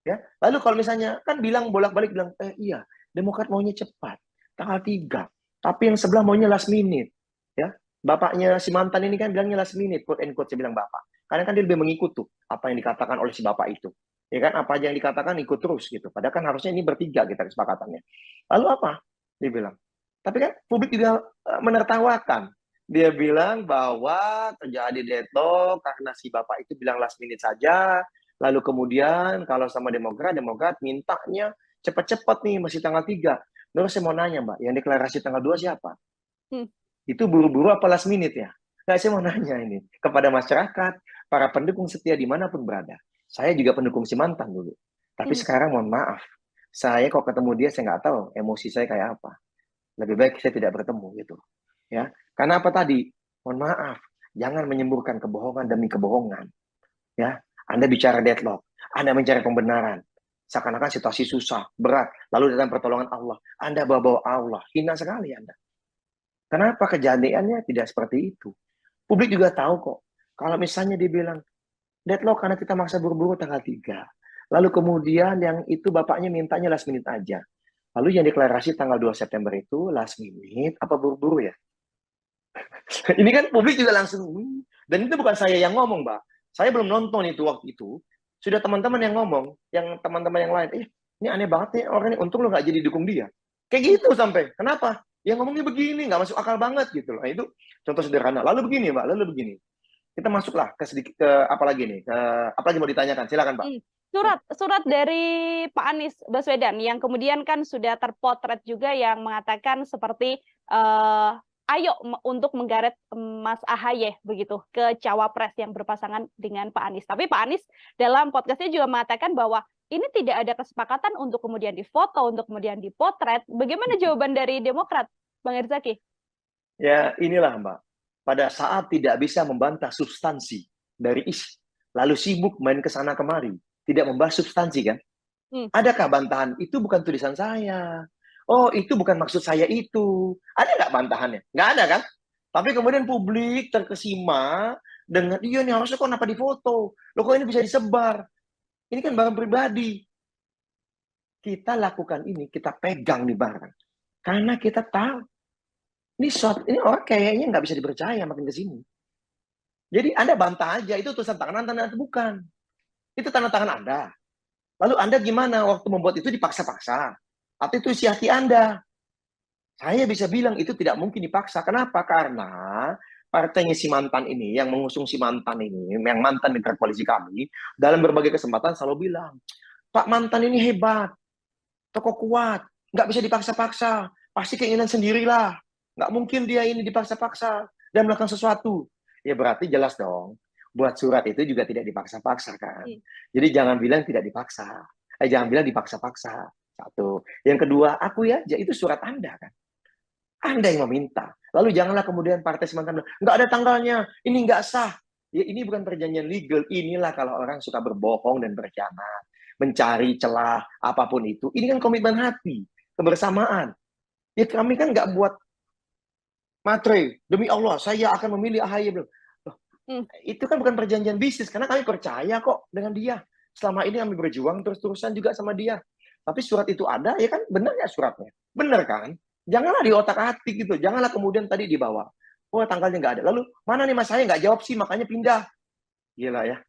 Ya, lalu kalau misalnya kan bilang bolak-balik bilang, iya, Demokrat maunya cepat, tanggal 3. Tapi yang sebelah maunya last minute. Ya, bapaknya si mantan ini kan bilangnya last minute, quote and quote, saya bilang bapak. Karena kan dia lebih mengikut tuh apa yang dikatakan oleh si bapak itu. Ya kan, apa aja yang dikatakan ikut terus gitu. Padahal kan harusnya ini bertiga kita kesepakatannya. Lalu apa? Dia bilang. Tapi kan publik juga menertawakan. Dia bilang bahwa terjadi deadlock karena si bapak itu bilang last minute saja. Lalu kemudian kalau sama Demokrat mintanya cepat-cepat nih, masih tanggal 3. Terus saya mau nanya, Mbak, yang deklarasi tanggal 2 siapa? Hmm. Itu buru-buru apa last minute ya? Nah, saya mau nanya ini kepada masyarakat, para pendukung setia dimanapun berada. Saya juga pendukung si mantan dulu. Tapi sekarang mohon maaf, saya kok ketemu dia saya nggak tahu emosi saya kayak apa. Lebih baik saya tidak bertemu gitu. Ya, karena apa tadi? Mohon maaf, jangan menyemburkan kebohongan demi kebohongan. Ya, Anda bicara deadlock, Anda mencari pembenaran. Seakan-akan situasi susah, berat, lalu datang pertolongan Allah. Anda bawa-bawa Allah, hina sekali Anda. Kenapa kejadiannya tidak seperti itu? Publik juga tahu kok. Kalau misalnya dibilang deadlock karena kita maksa buru-buru tanggal 3. Lalu kemudian yang itu bapaknya mintanya last minute aja. Lalu yang deklarasi tanggal 2 September itu last minute apa buru-buru ya? Ini kan publik juga langsung, dan itu bukan saya yang ngomong, Mbak. Saya belum nonton itu waktu itu. Sudah teman-teman yang ngomong, yang teman-teman yang lain, ini aneh banget nih orang ini, untung lo nggak jadi dukung dia. Kayak gitu sampai. Kenapa? Yang ngomongnya begini, nggak masuk akal banget gitu loh. Nah, itu contoh sederhana. Lalu begini, Mbak, lalu begini. Kita masuklah ke sedikit ke apa lagi nih? Ke apa lagi mau ditanyakan? Silakan, Pak. Surat dari Pak Anies Baswedan yang kemudian kan sudah terpotret juga yang mengatakan seperti ayo untuk menggeret Mas AHY begitu ke cawapres yang berpasangan dengan Pak Anies. Tapi Pak Anies dalam podcastnya juga mengatakan bahwa ini tidak ada kesepakatan untuk kemudian difoto, untuk kemudian dipotret. Bagaimana jawaban dari Demokrat, Bang Herzaki? Ya, inilah Mbak. Pada saat tidak bisa membantah substansi dari isi, lalu sibuk main ke sana kemari, tidak membahas substansi kan? Adakah bantahan? Itu bukan tulisan saya. Oh, itu bukan maksud saya itu. Ada nggak bantahannya? Nggak ada kan? Tapi kemudian publik terkesima dengan, iya nih harusnya kok kenapa difoto? Loh kok ini bisa disebar? Ini kan barang pribadi. Kita lakukan ini, kita pegang di barang. Karena kita tahu, ini orang kayaknya nggak bisa dipercaya makin ke sini. Jadi Anda bantah aja, itu tulisan tangan Anda, bukan. Itu tanda tangan Anda. Lalu Anda gimana waktu membuat itu dipaksa-paksa? Atau itu isi hati Anda? Saya bisa bilang itu tidak mungkin dipaksa. Kenapa? Karena partainya si mantan ini, yang mengusung si mantan ini, yang mantan mitra koalisi kami, dalam berbagai kesempatan selalu bilang, Pak mantan ini hebat, tokoh kuat, nggak bisa dipaksa-paksa, pasti keinginan sendirilah. Nggak mungkin dia ini dipaksa-paksa dan melakukan sesuatu. Ya berarti jelas dong, buat surat itu juga tidak dipaksa-paksa kan. Jadi jangan bilang tidak dipaksa. Jangan bilang dipaksa-paksa. Satu. Yang kedua, aku ya itu surat Anda kan. Anda yang meminta. Lalu janganlah kemudian partai semantan nggak ada tanggalnya, ini nggak sah. Ya ini bukan perjanjian legal. Inilah kalau orang suka berbohong dan berkhianat, mencari celah apapun itu. Ini kan komitmen hati, kebersamaan. Ya kami kan nggak buat matre, demi Allah saya akan memilih AHY. Itu kan bukan perjanjian bisnis, karena kami percaya kok dengan dia. Selama ini kami berjuang terus-terusan juga sama dia. Tapi surat itu ada, ya kan benar ya suratnya? Benar kan? Janganlah di otak-atik gitu, janganlah kemudian tadi dibawa. Oh tanggalnya nggak ada. Lalu mana nih mas saya nggak jawab sih, makanya pindah. Gila ya.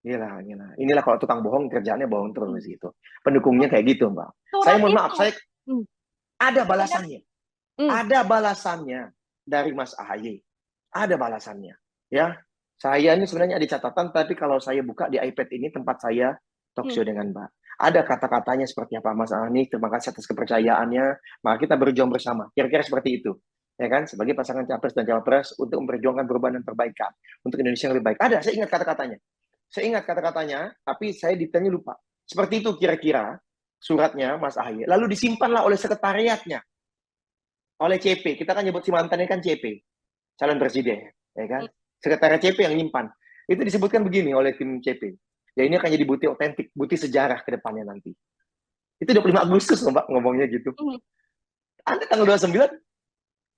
Gila. Inilah kalau tukang bohong, kerjaannya bohong terus gitu. Pendukungnya kayak gitu Mbak. Saya mohon maaf, saya ada balasannya. Ada balasannya dari Mas AHY. Ada balasannya. Ya, saya ini sebenarnya ada catatan, tapi kalau saya buka di iPad ini tempat saya talk show dengan Mbak. Ada kata-katanya seperti apa Mas Anies, terima kasih atas kepercayaannya, maka kita berjuang bersama. Kira-kira seperti itu. Ya kan, sebagai pasangan capres dan cawapres untuk memperjuangkan perubahan dan perbaikan untuk Indonesia yang lebih baik. Ada, saya ingat kata-katanya. Saya ingat kata-katanya, tapi saya detailnya lupa. Seperti itu kira-kira suratnya Mas AHY. Lalu disimpanlah oleh sekretariatnya, oleh CP. Kita kan nyebut si mantannya kan CP, calon presiden, ya kan? Sekretariat CP yang nyimpan. Itu disebutkan begini oleh tim CP. Ya ini akan jadi bukti otentik, bukti sejarah ke depannya nanti. Itu 25 Agustus loh, Mbak, ngomongnya gitu. Anda tanggal 29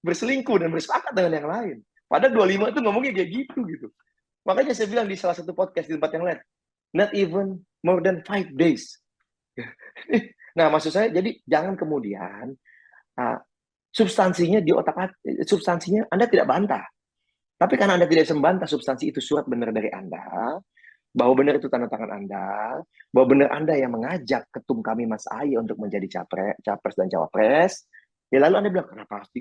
berselingkuh dan bersepakat dengan yang lain. Padahal 25 itu ngomongnya kayak gitu. Makanya saya bilang di salah satu podcast di tempat yang lain, not even more than 5 days. Nah, maksud saya, jadi jangan kemudian substansinya di otak, substansinya Anda tidak bantah. Tapi karena Anda tidak membantah substansi itu surat benar dari Anda, bahwa benar itu tanda tangan Anda, bahwa benar Anda yang mengajak ketum kami Mas Ahy untuk menjadi capres dan cawapres. Ya lalu Anda bilang,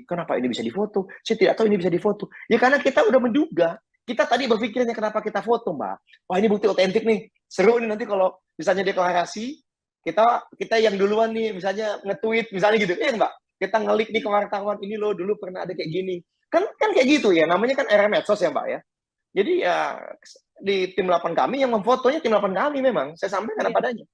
kenapa ini bisa difoto? Saya tidak tahu ini bisa difoto. Ya karena kita udah menduga. Kita tadi berpikirnya kenapa kita foto, Mbak. Wah ini bukti otentik nih. Seru nih nanti kalau misalnya deklarasi, kita yang duluan nih, misalnya nge-tweet, misalnya gitu. Mbak, kita ngelik nih ke wartawan, ini loh dulu pernah ada kayak gini. Kan kayak gitu ya, namanya kan era medsos ya Mbak ya. Jadi ya di tim 8 kami yang memfotonya tim 8 kami memang, saya sampaikan apa adanya.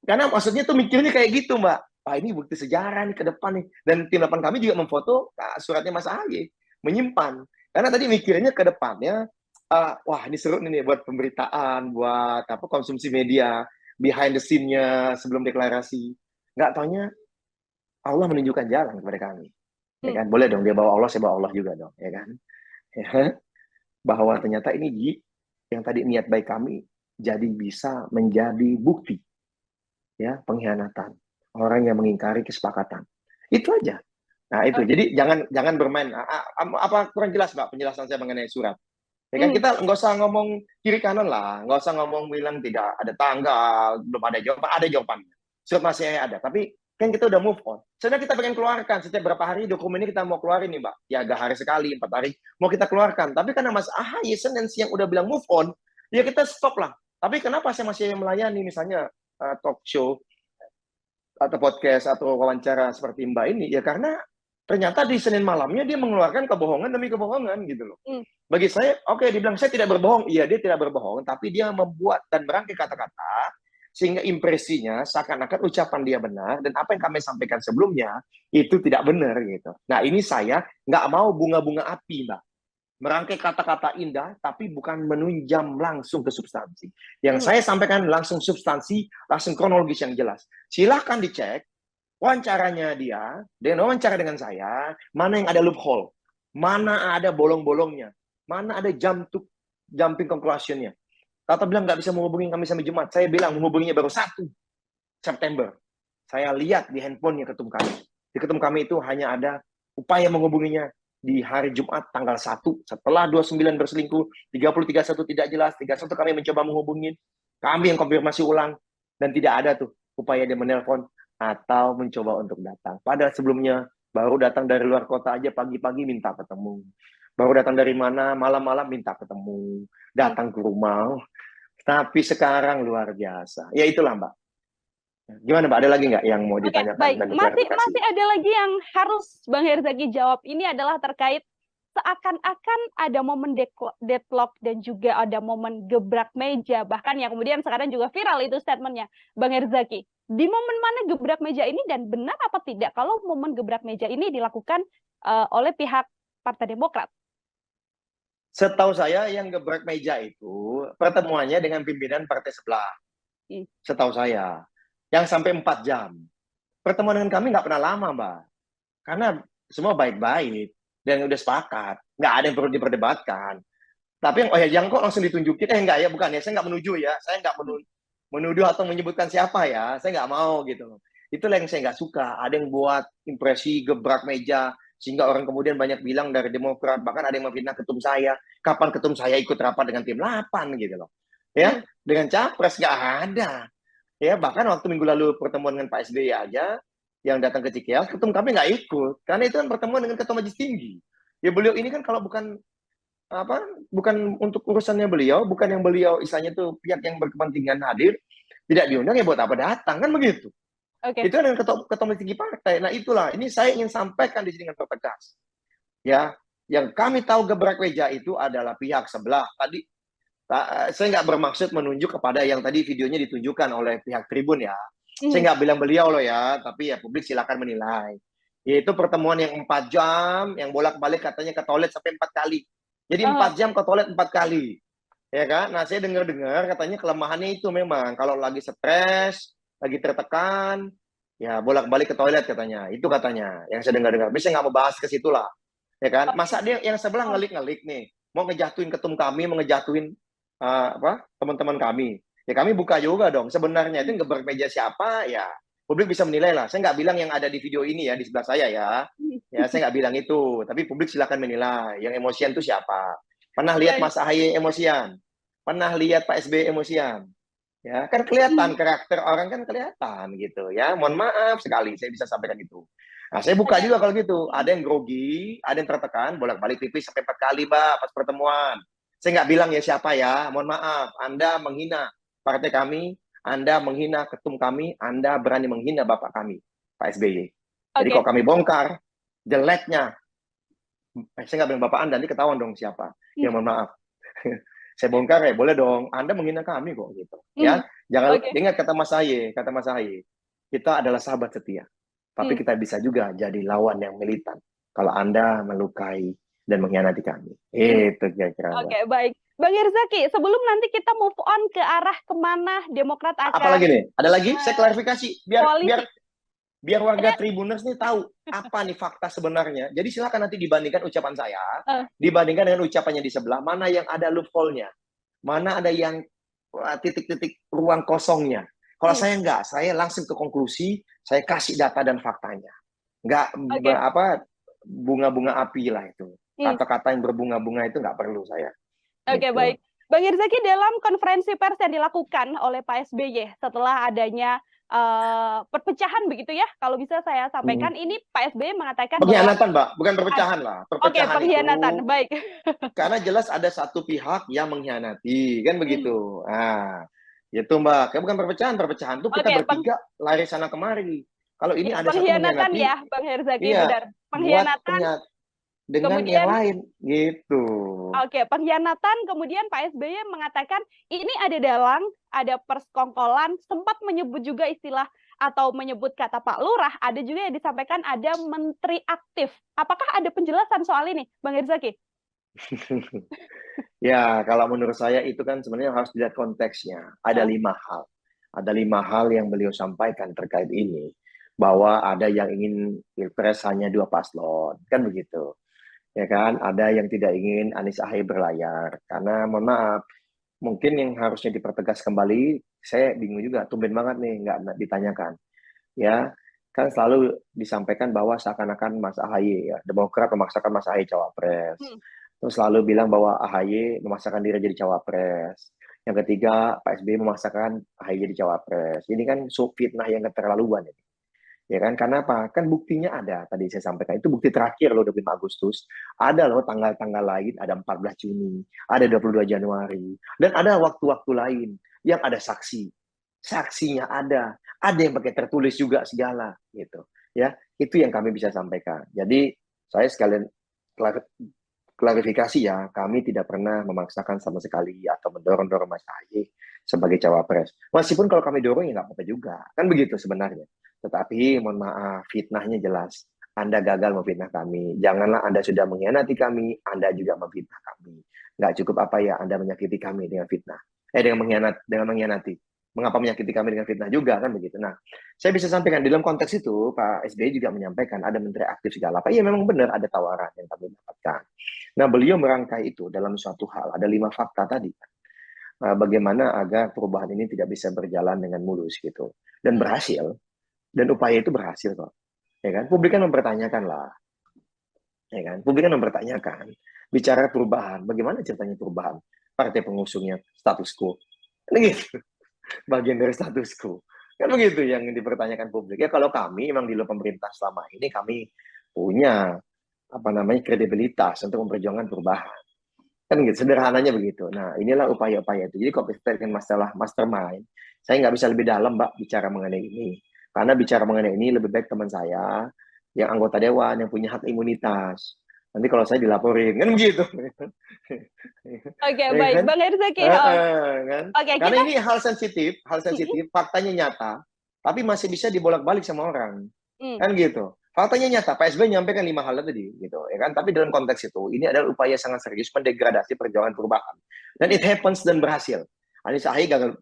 Karena maksudnya tuh mikirnya kayak gitu Mbak. Wah ini bukti sejarah nih ke depan nih. Dan tim 8 kami juga memfoto suratnya Mas Ahy, menyimpan. Karena tadi mikirnya ke depannya, wah ini seru nih buat pemberitaan, buat konsumsi media, behind the scene-nya sebelum deklarasi. Nggak taunya Allah menunjukkan jalan kepada kami. Ya kan? Boleh dong dia bawa Allah, saya bawa Allah juga dong, ya kan? Ya. Bahwa ternyata ini yang tadi niat baik kami jadi bisa menjadi bukti ya pengkhianatan orang yang mengingkari kesepakatan. Itu aja. Nah itu jadi jangan bermain apa kurang jelas Mbak penjelasan saya mengenai surat. Ya kan kita nggak usah ngomong kiri kanan lah, nggak usah ngomong bilang tidak ada tanggal, belum ada jawaban, ada jawabannya. Surat masih ada, tapi kan kita udah move on. Sebenarnya kita pengen keluarkan setiap berapa hari dokumen ini kita mau keluarin nih Mbak. Ya agak hari sekali, 4 hari mau kita keluarkan. Tapi karena Mas Ahy Senin siang udah bilang move on, ya kita stop lah. Tapi kenapa saya masih melayani misalnya talk show atau podcast atau wawancara seperti Mbak ini? Ya karena ternyata di Senin malamnya dia mengeluarkan kebohongan demi kebohongan gitu loh. Bagi saya, dibilang saya tidak berbohong. Iya, dia tidak berbohong, tapi dia membuat dan merangkai kata-kata sehingga impresinya seakan-akan ucapan dia benar dan apa yang kami sampaikan sebelumnya itu tidak benar gitu. Nah ini saya nggak mau bunga-bunga api Mbak. Merangkai kata-kata indah tapi bukan menunjam langsung ke substansi. Yang saya sampaikan langsung substansi, langsung kronologis yang jelas. Silahkan dicek wawancaranya dia wawancara dengan saya, mana yang ada loophole, mana ada bolong-bolongnya, mana ada jumping conclusion-nya. Tata bilang nggak bisa menghubungi kami sampai Jumat. Saya bilang menghubunginya baru 1 September. Saya lihat di handphonenya ketum kami. Di ketum kami itu hanya ada upaya menghubunginya di hari Jumat tanggal 1. Setelah 29 berselingkuh, 30, 31 tidak jelas, 31 kami mencoba menghubungi. Kami yang konfirmasi ulang. Dan tidak ada tuh upaya dia menelpon atau mencoba untuk datang. Padahal sebelumnya baru datang dari luar kota aja pagi-pagi minta ketemu. Baru datang dari mana malam-malam minta ketemu. Datang ke rumah. Tapi sekarang luar biasa. Ya itulah Mbak. Gimana Mbak? Ada lagi nggak yang mau ditanyakan? Baik. Masih ada lagi yang harus Bang Herzaki jawab. Ini adalah terkait seakan-akan ada momen deadlock dan juga ada momen gebrak meja. Bahkan yang kemudian sekarang juga viral itu statementnya Bang Herzaki. Di momen mana gebrak meja ini dan benar apa tidak kalau momen gebrak meja ini dilakukan oleh pihak Partai Demokrat? Setahu saya yang gebrak meja itu pertemuannya dengan pimpinan partai sebelah. Setahu saya. Yang sampai 4 jam. Pertemuan dengan kami nggak pernah lama, Mbak. Karena semua baik-baik. Dan udah sepakat. Nggak ada yang perlu diperdebatkan. Tapi yang kok langsung ditunjukin? Enggak ya, bukan ya. Saya nggak menuju ya. Saya nggak menuduh atau menyebutkan siapa ya. Saya nggak mau gitu. Itulah yang saya nggak suka. Ada yang buat impresi gebrak meja. Sehingga orang kemudian banyak bilang dari Demokrat, bahkan ada yang memfitnah ketum saya. Kapan ketum saya ikut rapat dengan tim 8 gitu loh. Ya, dengan capres nggak ada. Ya, bahkan waktu minggu lalu pertemuan dengan Pak SBY aja, yang datang ke Cikeas, ketum kami nggak ikut. Karena itu kan pertemuan dengan ketua majelis tinggi. Ya beliau ini kan kalau bukan untuk urusannya beliau, bukan yang beliau istilahnya itu pihak yang berkepentingan hadir, tidak diundang ya buat apa datang, kan begitu. Itu kan dengan ketua majelis tinggi partai. Nah itulah, ini saya ingin sampaikan di sini dengan pertegas. Ya, yang kami tahu gebrak meja itu adalah pihak sebelah. Tadi saya nggak bermaksud menunjuk kepada yang tadi videonya ditunjukkan oleh pihak Tribun ya. Saya nggak bilang beliau loh ya, tapi ya publik silakan menilai. Yaitu pertemuan yang 4 jam, yang bolak-balik katanya ke toilet sampai 4 kali. Jadi 4 jam ke toilet 4 kali. Ya kan? Nah saya dengar-dengar katanya kelemahannya itu memang kalau lagi stres, lagi tertekan, ya bolak-balik ke toilet katanya. Itu katanya yang saya dengar-dengar. Bisa nggak mau bahas ke situ lah. Ya kan? Masa dia yang sebelah ngelik-ngelik nih, mau ngejatuhin ketum kami, mau ngejatuhin teman-teman kami. Ya kami buka juga dong. Sebenarnya itu gebrak meja siapa ya publik bisa menilai lah. Saya nggak bilang yang ada di video ini ya di sebelah saya ya. Ya saya nggak bilang itu. Tapi publik silakan menilai. Yang emosian itu siapa? Pernah lihat Mas Ahy emosian? pernah lihat Pak SBY emosian? Ya, kan kelihatan karakter orang kan kelihatan gitu ya. Mohon maaf sekali saya bisa sampaikan itu. Nah, saya buka Oke. juga kalau gitu. Ada yang grogi, ada yang tertekan, bolak-balik tipis sampai 4 kali, Mbak, pas pertemuan. Saya nggak bilang ya siapa ya. Mohon maaf, Anda menghina partai kami, Anda menghina ketum kami, Anda berani menghina Bapak kami, Pak SBY. Jadi Oke. kalau kami bongkar jeleknya, saya nggak bilang Bapak Anda, nanti ketahuan dong siapa. Ya mohon maaf. Saya bongkar ya boleh dong. Anda menghina kami kok gitu. Ya, jangan Oke. ingat kata Mas Ahaye, kita adalah sahabat setia. Tapi kita bisa juga jadi lawan yang militan kalau Anda melukai dan mengkhianati kami. Itu kira-kira, Mbak. Oke, baik. Bang Herzaki, sebelum nanti kita move on ke arah kemana Demokrat Apalagi akan nih? Ada lagi? Saya klarifikasi biar biar koalisi. biar warga Tribuners nih tahu apa nih fakta sebenarnya. Jadi silakan nanti dibandingkan ucapan saya, Eh, dibandingkan dengan ucapannya di sebelah, mana yang ada loophole-nya, mana ada yang titik-titik ruang kosongnya. Kalau saya enggak, saya langsung ke konklusi, saya kasih data dan faktanya. Enggak Oke. bunga-bunga api lah itu. Kata-kata yang berbunga-bunga itu enggak perlu saya. Oke, Gitu. baik. Bang Herzaki, dalam konferensi pers yang dilakukan oleh Pak SBY setelah adanya perpecahan begitu ya, kalau bisa saya sampaikan, ini Pak SBY mengatakan bahwa Pengkhianatan, Mbak, bukan perpecahan lah. oke, Perpecahan pengkhianatan, itu baik. karena jelas ada satu pihak yang mengkhianati, kan begitu. Nah, itu Mbak. Kayak bukan perpecahan, perpecahan tuh kita Oke, bertiga lari sana kemari. Kalau ini ada satu pengkhianatan mengkhianati, ya, Bang Herzaki, iya, benar. buat Pengkhianatan, dengan yang kemudian lain, gitu. oke, pengkhianatan, kemudian Pak SBY mengatakan ini ada dalang, ada persekongkolan, sempat menyebut juga istilah atau menyebut kata Pak Lurah, ada juga yang disampaikan ada menteri aktif. Apakah ada penjelasan soal ini, Bang Herzaki? Ya, kalau menurut saya itu kan sebenarnya harus dilihat konteksnya. Ada 5 hal. Ada 5 hal yang beliau sampaikan terkait ini. Bahwa ada yang ingin pilpres hanya 2 paslon, kan begitu. Ya kan, ada yang tidak ingin Anies Ahy berlayar. Karena mohon maaf, mungkin yang harusnya dipertegas kembali, saya bingung juga, tumben banget nih, nggak ditanyakan. Ya, kan selalu disampaikan bahwa seakan-akan Mas Ahy, ya, Demokrat memaksakan Mas Ahy cawapres. Terus selalu bilang bahwa AHY memaksakan diri jadi cawapres. Yang ketiga, Pak SBY memaksakan AHY jadi cawapres. Ini kan fitnah yang keterlaluan. Ya kan, karena apa? Kan buktinya ada, tadi saya sampaikan. Itu bukti terakhir loh, 25 Agustus. Ada loh tanggal-tanggal lain, ada 14 Juni, ada 22 Januari. Dan ada waktu-waktu lain yang ada saksi. Saksinya ada yang pakai tertulis juga segala gitu. Ya, itu yang kami bisa sampaikan. Jadi saya sekalian klarifikasi ya, kami tidak pernah memaksakan sama sekali atau mendorong-dorong Mas Ahy sebagai cawapres. Meskipun kalau kami dorong ya nggak apa-apa juga, kan begitu sebenarnya. Tetapi mohon maaf, fitnahnya jelas. Anda gagal memfitnah kami. Janganlah Anda sudah mengkhianati kami, Anda juga memfitnah kami. Nggak cukup apa ya Anda menyakiti kami dengan fitnah. Dengan mengkhianati. Mengapa menyakiti kami dengan fitnah juga, kan begitu. Nah, saya bisa sampaikan dalam konteks itu, Pak SBY juga menyampaikan ada menteri aktif segala apa. Iya memang benar ada tawaran yang kami dapatkan. Nah, beliau merangkai itu dalam suatu hal. Ada 5 fakta tadi. Bagaimana agar perubahan ini tidak bisa berjalan dengan mulus gitu. Dan berhasil. Dan upaya itu berhasil kok. Ya kan? Publik kan mempertanyakan lah. Ya kan? Publik kan mempertanyakan. Bicara perubahan. Bagaimana ceritanya perubahan? Partai pengusungnya status quo. Gitu. Bagian dari status quo. Kan begitu yang dipertanyakan publik. Ya kalau kami memang di luar pemerintah selama ini kami punya kredibilitas untuk memperjuangkan perubahan. Kan gitu, sederhananya begitu. Nah, inilah upaya-upaya itu. Jadi kalau kita dengan masalah mastermind, saya nggak bisa lebih dalam, Mbak, bicara mengenai ini. Karena bicara mengenai ini lebih baik teman saya yang anggota dewan yang punya hak imunitas. Nanti kalau saya dilaporin, kan begitu. Oke, Ya baik. kan? Bang Herzaki, Kan? oke, Karena kita ini hal sensitif, faktanya nyata, tapi masih bisa dibolak-balik sama orang. Kan gitu. Faktanya nyata, Pak SBY menyampaikan 5 hal tadi, gitu, ya kan? Tapi dalam konteks itu, ini adalah upaya sangat serius mendegradasi perjuangan perubahan. Dan it happens dan berhasil. Anies Ahy gagal,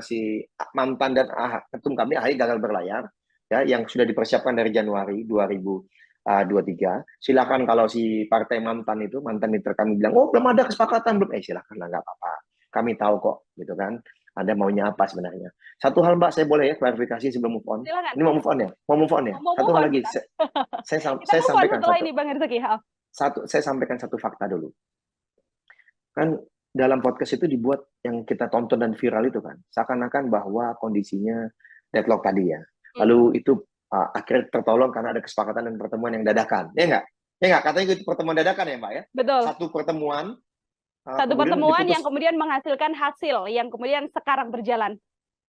si mantan dan ketum kami Ahy gagal berlayar, ya, yang sudah dipersiapkan dari Januari 2023. Silakan kalau si partai mantan mitra kami bilang, oh belum ada kesepakatan belum, silakan lah, nggak apa-apa. Kami tahu kok, gitu kan. Anda maunya apa sebenarnya? Satu hal Mbak, saya boleh ya klarifikasi sebelum move on. silakan. Ini mau move on ya? Mau move on ya? Mau Satu move hal on lagi, kita. Kita saya move on sampaikan setelah ini, Bang Herzaki. saya sampaikan satu fakta dulu. Kan dalam podcast itu dibuat yang kita tonton dan viral itu kan, seakan-akan bahwa kondisinya deadlock tadi ya. Lalu itu akhirnya tertolong karena ada kesepakatan dan pertemuan yang dadakan. Ya nggak? Ya nggak? Katanya itu pertemuan dadakan ya, Mbak ya? Betul. Satu pertemuan, Satu kemudian pertemuan diputus. yang kemudian menghasilkan hasil, yang kemudian sekarang berjalan.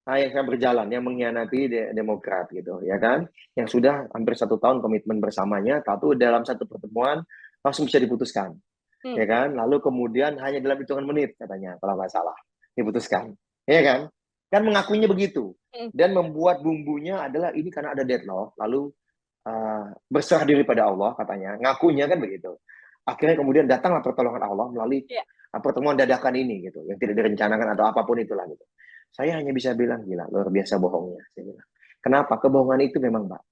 Nah, yang kan berjalan, yang mengkhianati Demokrat gitu, ya kan? Yang sudah hampir 1 tahun komitmen bersamanya, satu dalam satu pertemuan langsung bisa diputuskan, ya kan? Lalu kemudian hanya dalam hitungan menit katanya, kalau nggak salah, diputuskan, ya kan? Kan mengakuinya begitu, dan membuat bumbunya adalah ini karena ada deadlock, lalu berserah diri pada Allah katanya, ngakunya kan begitu. Akhirnya kemudian datanglah pertolongan Allah melalui pertemuan dadakan ini gitu, yang tidak direncanakan atau apapun itulah gitu. Saya hanya bisa bilang, gila, luar biasa bohongnya. Saya bilang. Kenapa? Kebohongan itu memang, Mbak,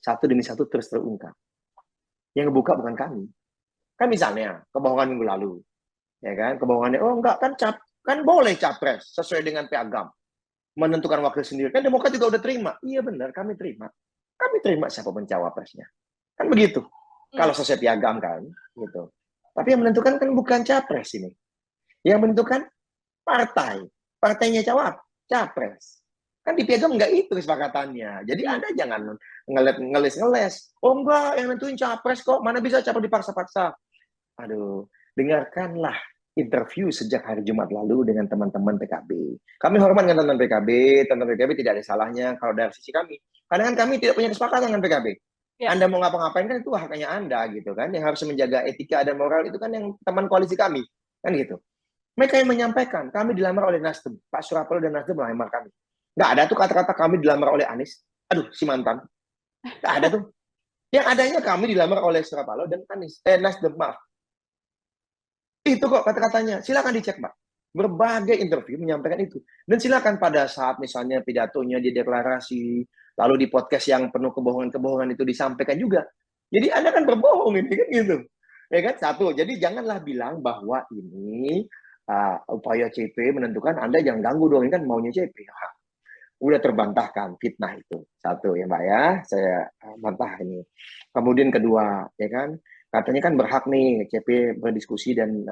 satu demi satu terus terungkap. Yang ngebuka bukan kami. Kan misalnya, kebohongan minggu lalu. Ya kan? Kebohongannya, oh enggak, kan boleh capres sesuai dengan piagam. Menentukan wakil sendiri. Kan Demokrat juga udah terima. Iya benar, kami terima. Kami terima siapa pencawapresnya. Kan begitu. Kalau sesuai piagam kan. Gitu. Tapi yang menentukan kan bukan capres ini. Yang menentukan partai. Partainya capres. Kan di piagam nggak itu kesepakatannya. Jadi Anda jangan ngeles. Oh enggak, yang nentuin capres kok. Mana bisa capres dipaksa-paksa. Aduh, dengarkanlah interview sejak hari Jumat lalu dengan teman-teman PKB. Kami hormat dengan teman-teman PKB. Teman-teman PKB tidak ada salahnya kalau dari sisi kami. Karena kan kami tidak punya kesepakatan dengan PKB. Anda mau ngapa-ngapain kan itu haknya Anda gitu kan. Yang harus menjaga etika dan moral itu kan yang teman koalisi kami. Kan gitu. Mereka yang menyampaikan, kami dilamar oleh Nasdem. Pak Surapalo dan Nasdem melamar kami. Nggak ada tuh kata-kata kami dilamar oleh Anies. Aduh, si mantan. Nggak ada tuh. Yang adanya kami dilamar oleh Surapalo dan Anies. Nasdem, maaf. Itu kok kata-katanya. Silakan dicek, Mbak. Berbagai interview menyampaikan itu. Dan silakan pada saat misalnya pidatonya di deklarasi, lalu di podcast yang penuh kebohongan-kebohongan itu disampaikan juga. Jadi Anda kan berbohong ini kan gitu. Ya kan? Satu. Jadi janganlah bilang bahwa ini upaya CP menentukan Anda jangan ganggu dong, ini kan maunya CP. Udah terbantahkan fitnah itu. Satu ya Mbak ya, saya bantah ini. Kemudian kedua, ya kan, katanya kan berhak nih CP berdiskusi dan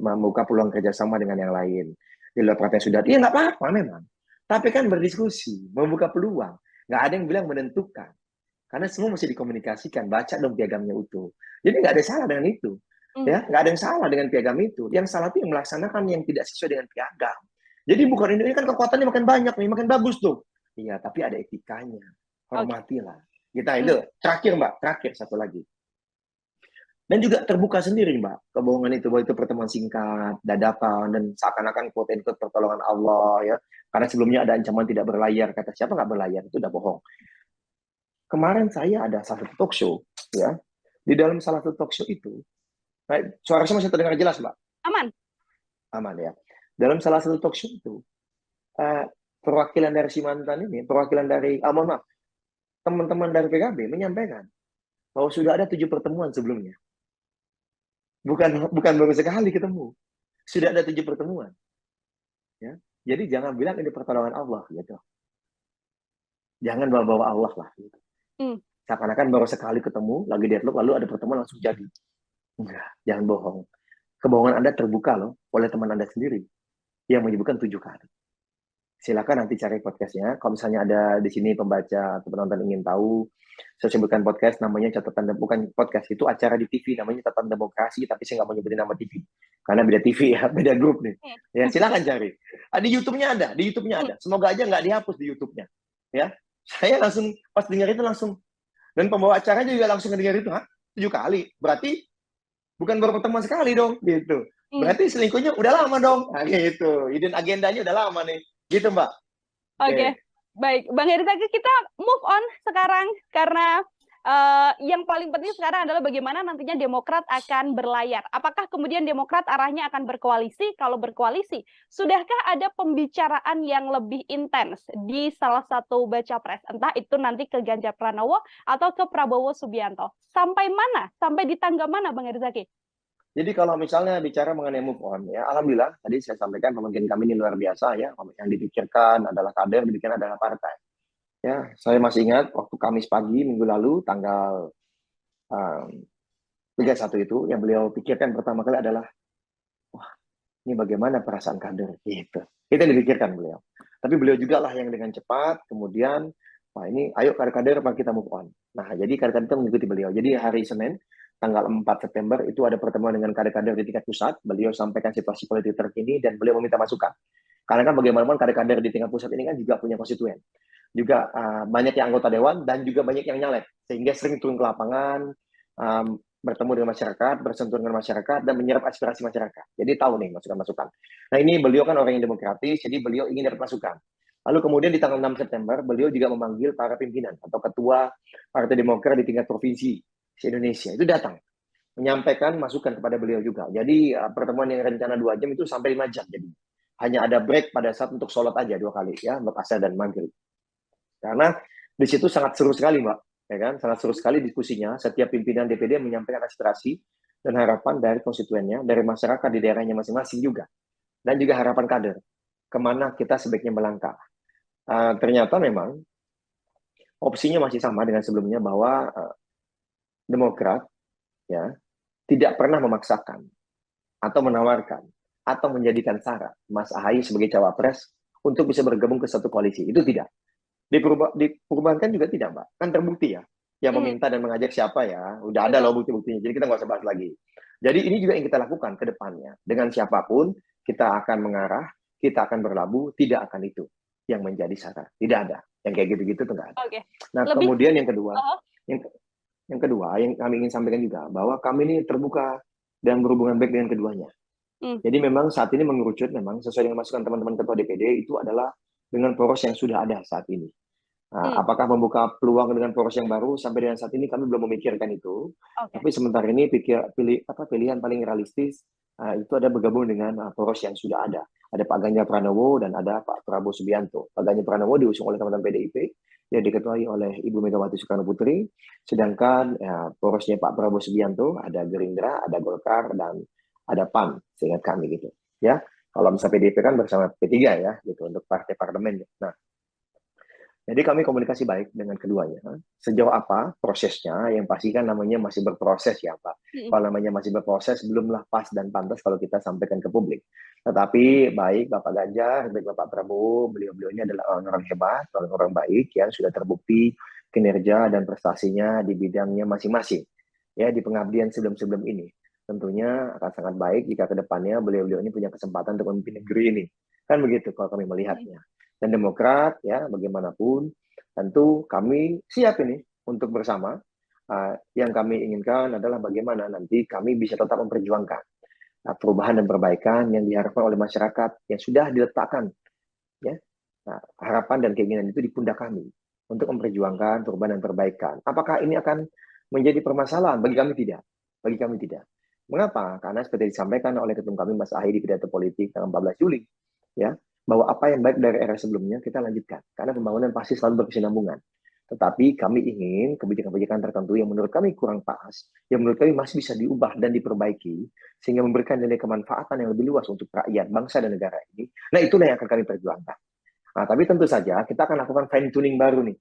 membuka peluang kerjasama dengan yang lain. Di luar partai sudah, iya nggak apa-apa memang. Tapi kan berdiskusi, membuka peluang. Nggak ada yang bilang menentukan. Karena semua mesti dikomunikasikan, baca dong piagamnya utuh. Jadi nggak ada salah dengan itu. Ya, nggak ada yang salah dengan piagam itu. Yang salah itu yang melaksanakan yang tidak sesuai dengan piagam. Jadi bukan ini kan kekuatannya makin banyak nih, makin bagus tuh. Iya, tapi ada etikanya. Hormatilah. Kita itu terakhir Mbak, terakhir satu lagi. Dan juga terbuka sendiri Mbak, kebohongan itu bahwa itu pertemuan singkat, dadakan, dan seakan-akan quote-unquote pertolongan Allah ya. Karena sebelumnya ada ancaman tidak berlayar, kata siapa nggak berlayar, itu udah bohong. Kemarin saya ada salah satu talk show, ya. Di dalam salah satu talk show itu, suara saya masih terdengar jelas, Mbak? Aman. Aman ya. Dalam salah satu talk show itu, perwakilan dari Simantan ini, perwakilan dari, mohon maaf, teman-teman dari PKB menyampaikan bahwa sudah ada 7 pertemuan sebelumnya. Bukan baru sekali ketemu. Sudah ada 7 pertemuan. Ya. Jadi jangan bilang ini pertolongan Allah gitu. Jangan bawa-bawa Allah lah gitu. Seakan-akan baru sekali ketemu, lagi deadlock, lalu ada pertemuan langsung jadi. Enggak, jangan bohong. Kebohongan Anda terbuka loh oleh teman Anda sendiri yang menyebutkan 7 kali. Silakan nanti cari podcastnya. Kalau misalnya ada di sini pembaca atau penonton ingin tahu, saya sebutkan podcast namanya catatan, bukan podcast, itu acara di TV namanya Catatan Demokrasi, tapi saya nggak mau nyebutin nama TV karena beda TV ya, beda grup nih. Ya silakan cari. Di YouTube-nya ada, di YouTube-nya ada. Semoga aja nggak dihapus di YouTube-nya. Ya, saya langsung pas dengar itu langsung, dan pembawa acaranya juga langsung dengar itu, 7 kali. Berarti bukan baru pertemuan sekali dong, gitu. Berarti selingkuhnya udah lama dong, gitu. Hidden agendanya udah lama nih. Gitu Mbak. Oke. Baik, Bang Herizaki, kita move on sekarang karena yang paling penting sekarang adalah bagaimana nantinya Demokrat akan berlayar. Apakah kemudian Demokrat arahnya akan berkoalisi? Kalau berkoalisi, sudahkah ada pembicaraan yang lebih intens di salah satu baca pres? Entah itu nanti ke Ganjar Pranowo atau ke Prabowo Subianto. Sampai mana? Sampai di tangga mana, Bang Herizaki? Jadi kalau misalnya bicara mengenai move on, ya alhamdulillah tadi saya sampaikan pemimpin kami ini luar biasa ya. Yang dipikirkan adalah kader, dipikirkan adalah partai. Ya, saya masih ingat waktu Kamis pagi minggu lalu tanggal 31 itu yang beliau pikirkan pertama kali adalah, wah, ini bagaimana perasaan kader gitu. Itu yang dipikirkan beliau. Tapi beliau juga lah yang dengan cepat kemudian, wah ini ayo kader-kader kita move on. Nah, jadi kader-kader itu mengikuti beliau. Jadi hari Senin tanggal 4 September itu ada pertemuan dengan kader-kader di tingkat pusat. Beliau sampaikan situasi politik terkini dan beliau meminta masukan. Karena kan bagaimanapun kader-kader di tingkat pusat ini kan juga punya konstituen. Juga banyak yang anggota dewan dan juga banyak yang nyalek. Sehingga sering turun ke lapangan, bertemu dengan masyarakat, bersentuhan dengan masyarakat, dan menyerap aspirasi masyarakat. Jadi tahu nih masukan-masukan. Nah ini beliau kan orang yang demokratis, jadi beliau ingin dapat masukan. Lalu kemudian di tanggal 6 September, beliau juga memanggil para pimpinan atau ketua Partai Demokrat di tingkat provinsi se-Indonesia. Itu datang, menyampaikan masukan kepada beliau juga. Jadi pertemuan yang rencana 2 jam itu sampai 5 jam. Jadi hanya ada break pada saat untuk sholat aja 2 kali ya, untuk asar dan maghrib. Karena di situ sangat seru sekali, Mbak. Ya kan? Sangat seru sekali diskusinya. Setiap pimpinan DPD menyampaikan aspirasi dan harapan dari konstituennya, dari masyarakat di daerahnya masing-masing juga. Dan juga harapan kader, kemana kita sebaiknya melangkah. Ternyata memang opsinya masih sama dengan sebelumnya bahwa Demokrat ya tidak pernah memaksakan atau menawarkan atau menjadikan syarat Mas Ahaye sebagai cawapres untuk bisa bergabung ke satu koalisi. Itu tidak. Di perubahan kan juga tidak, Mbak. Kan terbukti ya. Yang meminta dan mengajak siapa ya. Udah ada loh bukti-buktinya. Jadi kita nggak usah bahas lagi. Jadi ini juga yang kita lakukan ke depannya. Dengan siapapun, kita akan mengarah, kita akan berlabuh, tidak akan itu yang menjadi syarat. Tidak ada. Yang kayak gitu-gitu tuh nggak ada. Oke. Nah, Lebih kemudian yang kedua, oh, yang kedua yang kami ingin sampaikan juga, bahwa kami ini terbuka dan berhubungan baik dengan keduanya. Jadi memang saat ini mengerucut memang sesuai dengan masukan teman-teman ketua DPD itu adalah dengan poros yang sudah ada saat ini. Apakah membuka peluang dengan poros yang baru sampai dengan saat ini kami belum memikirkan itu. oke. Tapi sementara ini pilihan paling realistis itu ada bergabung dengan poros yang sudah ada. Ada Pak Ganjar Pranowo dan ada Pak Prabowo Subianto. Pak Ganjar Pranowo diusung oleh teman-teman PDIP yang diketuai oleh Ibu Megawati Soekarno Putri. Sedangkan porosnya Pak Prabowo Subianto ada Gerindra, ada Golkar dan ada PAN, seingat kami gitu. Ya, kalau misalnya PDIP kan bersama P3 ya, gitu untuk partai parlemen. Nah, jadi kami komunikasi baik dengan keduanya. Sejauh apa prosesnya, yang pasti kan namanya masih berproses ya Pak. Kalau namanya masih berproses, belumlah pas dan pantas kalau kita sampaikan ke publik. Tetapi baik Bapak Ganjar, baik Bapak Prabowo, beliau-beliau ini adalah orang-orang hebat, orang-orang baik yang sudah terbukti kinerja dan prestasinya di bidangnya masing-masing. Ya, di pengabdian sebelum-sebelum ini. Tentunya akan sangat baik jika ke depannya beliau-beliau ini punya kesempatan untuk memimpin negeri ini. Kan begitu kalau kami melihatnya. Dan Demokrat ya bagaimanapun tentu kami siap ini untuk bersama. Yang kami inginkan adalah bagaimana nanti kami bisa tetap memperjuangkan perubahan dan perbaikan yang diharapkan oleh masyarakat yang sudah diletakkan ya. Harapan dan keinginan itu di pundak kami untuk memperjuangkan perubahan dan perbaikan. Apakah ini akan menjadi permasalahan? Bagi kami tidak. Bagi kami tidak. Mengapa? Karena seperti disampaikan oleh ketum kami Mas Ahaye di pidato politik tanggal 14 Juli ya, bahwa apa yang baik dari era sebelumnya kita lanjutkan. Karena pembangunan pasti selalu berkesinambungan. Tetapi kami ingin kebijakan-kebijakan tertentu yang menurut kami kurang pas, yang menurut kami masih bisa diubah dan diperbaiki, sehingga memberikan nilai kemanfaatan yang lebih luas untuk rakyat, bangsa, dan negara ini. Nah, itulah yang akan kami perjuangkan. Nah, tapi tentu saja kita akan lakukan fine-tuning baru nih.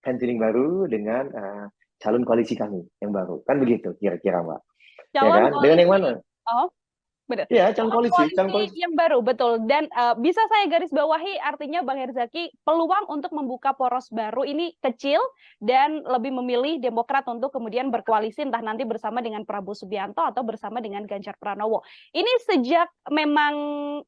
Fine-tuning baru dengan calon koalisi kami yang baru. Kan begitu kira-kira, Mbak. Ya kan? Dengan yang mana? Oh, benar. Iya, calon koalisi. Yang baru, betul. Dan bisa saya garis bawahi artinya Bang Herzaki, peluang untuk membuka poros baru ini kecil dan lebih memilih Demokrat untuk kemudian berkoalisi entah nanti bersama dengan Prabowo Subianto atau bersama dengan Ganjar Pranowo. Ini sejak memang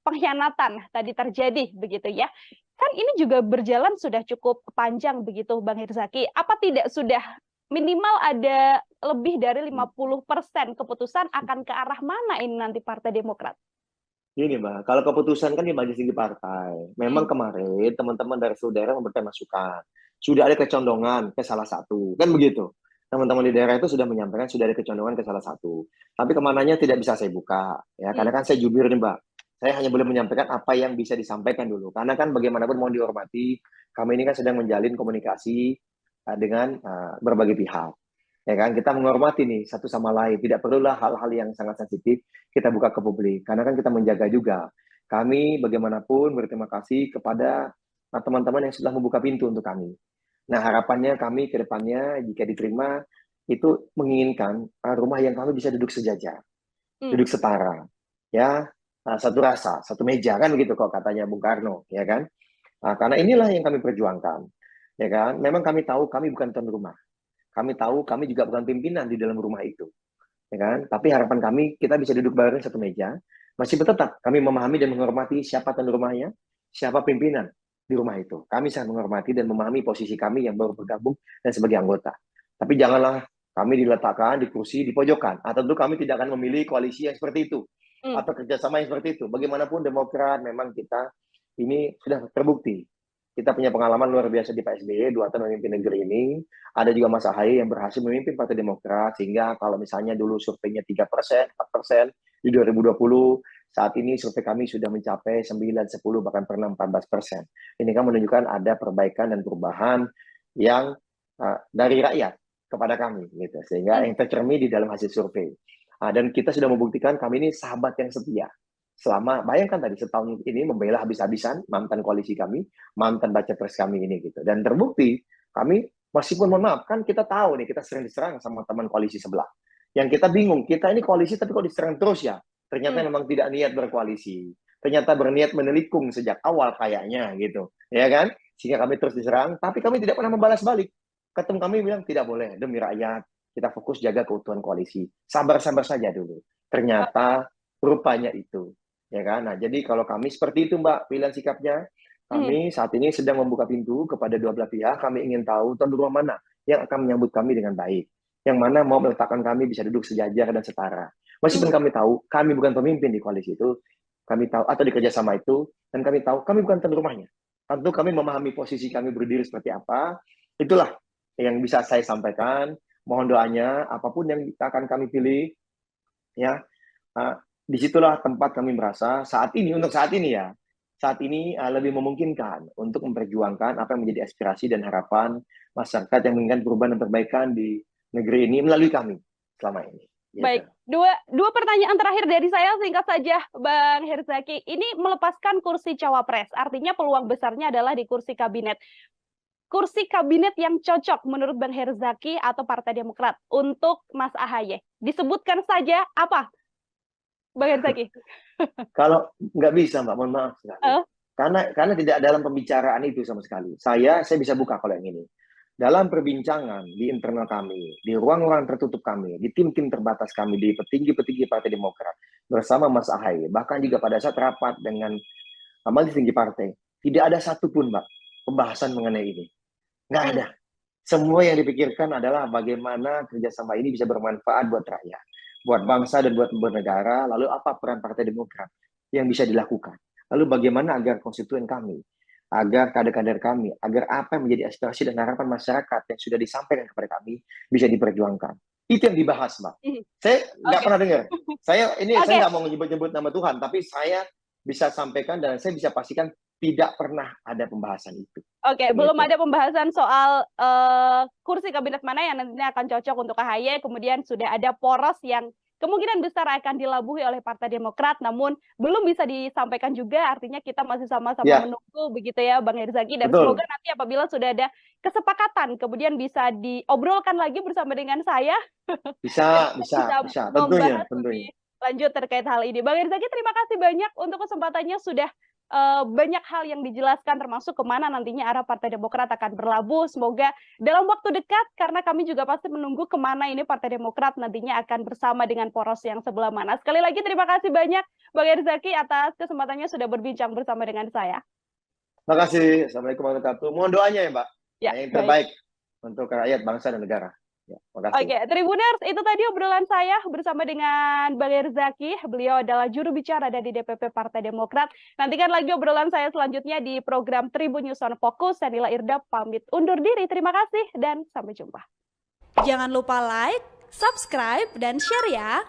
pengkhianatan tadi terjadi begitu ya. Kan ini juga berjalan sudah cukup panjang begitu Bang Herzaki. Apa tidak sudah minimal ada lebih dari 50% keputusan akan ke arah mana ini nanti Partai Demokrat? Ini Mbak, kalau keputusan kan di majelis tinggi partai. Memang kemarin teman-teman dari seluruh daerah memberikan masukan. Sudah ada kecondongan ke salah satu. Kan begitu. Teman-teman di daerah itu sudah menyampaikan sudah ada kecondongan ke salah satu. Tapi kemananya tidak bisa saya buka. Ya, karena kan saya jubir nih Mbak. Saya hanya boleh menyampaikan apa yang bisa disampaikan dulu. Karena kan bagaimanapun mohon dihormati, kami ini kan sedang menjalin komunikasi dengan berbagai pihak. Ya kan, kita menghormati nih satu sama lain. Tidak perlulah hal-hal yang sangat sensitif kita buka ke publik. Karena kan kita menjaga juga. Kami bagaimanapun berterima kasih kepada teman-teman yang sudah membuka pintu untuk kami. Nah, harapannya kami ke depannya jika diterima itu menginginkan rumah yang kami bisa duduk sejajar, duduk setara. Ya, satu rasa, satu meja kan begitu kok katanya Bung Karno, ya kan? Karena inilah yang kami perjuangkan, ya kan? Memang kami tahu kami bukan tuan rumah, kami tahu kami juga bukan pimpinan di dalam rumah itu, ya kan? Tapi harapan kami kita bisa duduk bareng satu meja, masih tetap kami memahami dan menghormati siapa tuan rumahnya, siapa pimpinan di rumah itu. Kami sangat menghormati dan memahami posisi kami yang baru bergabung dan sebagai anggota. Tapi janganlah kami diletakkan di kursi di pojokan. Atau tentu kami tidak akan memilih koalisi yang seperti itu atau kerjasama yang seperti itu. Bagaimanapun Demokrat memang kita ini sudah terbukti. Kita punya pengalaman luar biasa di Pak SBY, 2 tahun memimpin negeri ini. Ada juga Mas Ahaye yang berhasil memimpin Partai Demokrat, sehingga kalau misalnya dulu surveinya 3%, 4% di 2020, saat ini survei kami sudah mencapai 9, 10, bahkan pernah 14%. Ini kan menunjukkan ada perbaikan dan perubahan yang dari rakyat kepada kami, gitu. Sehingga yang tercermin di dalam hasil survei. Dan kita sudah membuktikan kami ini sahabat yang setia. Selama, bayangkan tadi setahun ini membela habis-habisan mantan koalisi kami, mantan baca pres kami ini gitu. Dan terbukti kami meskipun mohon maaf kan kita tahu nih kita sering diserang sama teman koalisi sebelah. Yang kita bingung, kita ini koalisi tapi kok diserang terus ya. Ternyata memang tidak niat berkoalisi. Ternyata berniat menelikung sejak awal kayaknya gitu. Ya kan? Sehingga kami terus diserang, tapi kami tidak pernah membalas balik. Ketum kami bilang tidak boleh demi rakyat. Kita fokus jaga keutuhan koalisi. Sabar-sabar saja dulu. Ternyata rupanya itu. Ya kan? Nah, jadi kalau kami seperti itu, Mbak, pilihan sikapnya. Kami saat ini sedang membuka pintu kepada dua belah pihak. Kami ingin tahu tuan rumah mana yang akan menyambut kami dengan baik. Yang mana mau meletakkan kami bisa duduk sejajar dan setara. Meskipun kami tahu, kami bukan pemimpin di koalisi itu, kami tahu, atau di kerjasama itu, dan kami tahu, kami bukan tuan rumahnya. Tentu kami memahami posisi kami berdiri seperti apa. Itulah yang bisa saya sampaikan. Mohon doanya, apapun yang akan kami pilih, ya, disitulah tempat kami merasa saat ini, untuk saat ini ya, saat ini lebih memungkinkan untuk memperjuangkan apa yang menjadi aspirasi dan harapan masyarakat yang menginginkan perubahan dan perbaikan di negeri ini melalui kami selama ini. Gitu. Baik, dua pertanyaan terakhir dari saya singkat saja, Bang Herzaki. Ini melepaskan kursi cawapres, artinya peluang besarnya adalah di kursi kabinet. Kursi kabinet yang cocok menurut Bang Herzaki atau Partai Demokrat untuk Mas Ahaye. Disebutkan saja apa, Bang Herzaki? Kalau nggak bisa, Mbak, mohon maaf sekali. Karena tidak dalam pembicaraan itu sama sekali. Saya bisa buka kalau yang ini. Dalam perbincangan di internal kami, di ruang-ruang tertutup kami, di tim-tim terbatas kami, di petinggi-petinggi Partai Demokrat, bersama Mas Ahaye, bahkan juga pada saat rapat dengan majelis tinggi partai, tidak ada satupun, Mbak, pembahasan mengenai ini. Nggak ada. Semua yang dipikirkan adalah bagaimana kerjasama ini bisa bermanfaat buat rakyat, buat bangsa dan buat bernegara, lalu apa peran Partai Demokrat yang bisa dilakukan. Lalu bagaimana agar konstituen kami, agar kader-kader kami, agar apa yang menjadi aspirasi dan harapan masyarakat yang sudah disampaikan kepada kami bisa diperjuangkan. Itu yang dibahas, Mbak. Saya nggak pernah dengar. Saya nggak mau menyebut-nyebut nama Tuhan, tapi saya bisa sampaikan dan saya bisa pastikan tidak pernah ada pembahasan itu. Oke, belum ada pembahasan soal kursi kabinet mana yang nantinya akan cocok untuk AHY, kemudian sudah ada poros yang kemungkinan besar akan dilabuhi oleh Partai Demokrat, namun belum bisa disampaikan juga, artinya kita masih sama-sama menunggu begitu ya Bang Herzaki, dan semoga nanti apabila sudah ada kesepakatan, kemudian bisa diobrolkan lagi bersama dengan saya. Bisa, tentunya. Lanjut terkait hal ini. Bang Herzaki, terima kasih banyak untuk kesempatannya, sudah banyak hal yang dijelaskan termasuk kemana nantinya arah Partai Demokrat akan berlabuh. Semoga dalam waktu dekat, karena kami juga pasti menunggu kemana ini Partai Demokrat nantinya akan bersama dengan poros yang sebelah mana. Sekali lagi terima kasih banyak Bang Herzaki atas kesempatannya sudah berbincang bersama dengan saya. Terima kasih. Assalamualaikum warahmatullahi wabarakatuh. Mohon doanya ya Mbak. Ya, yang terbaik untuk rakyat, bangsa, dan negara. Ya, Oke, Tribuners, itu tadi obrolan saya bersama dengan Bang Herzaki. Beliau adalah juru bicara dari DPP Partai Demokrat. Nantikan lagi obrolan saya selanjutnya di program Tribun News on Focus. Saya Nila Irda pamit undur diri. Terima kasih dan sampai jumpa. Jangan lupa like, subscribe, dan share ya.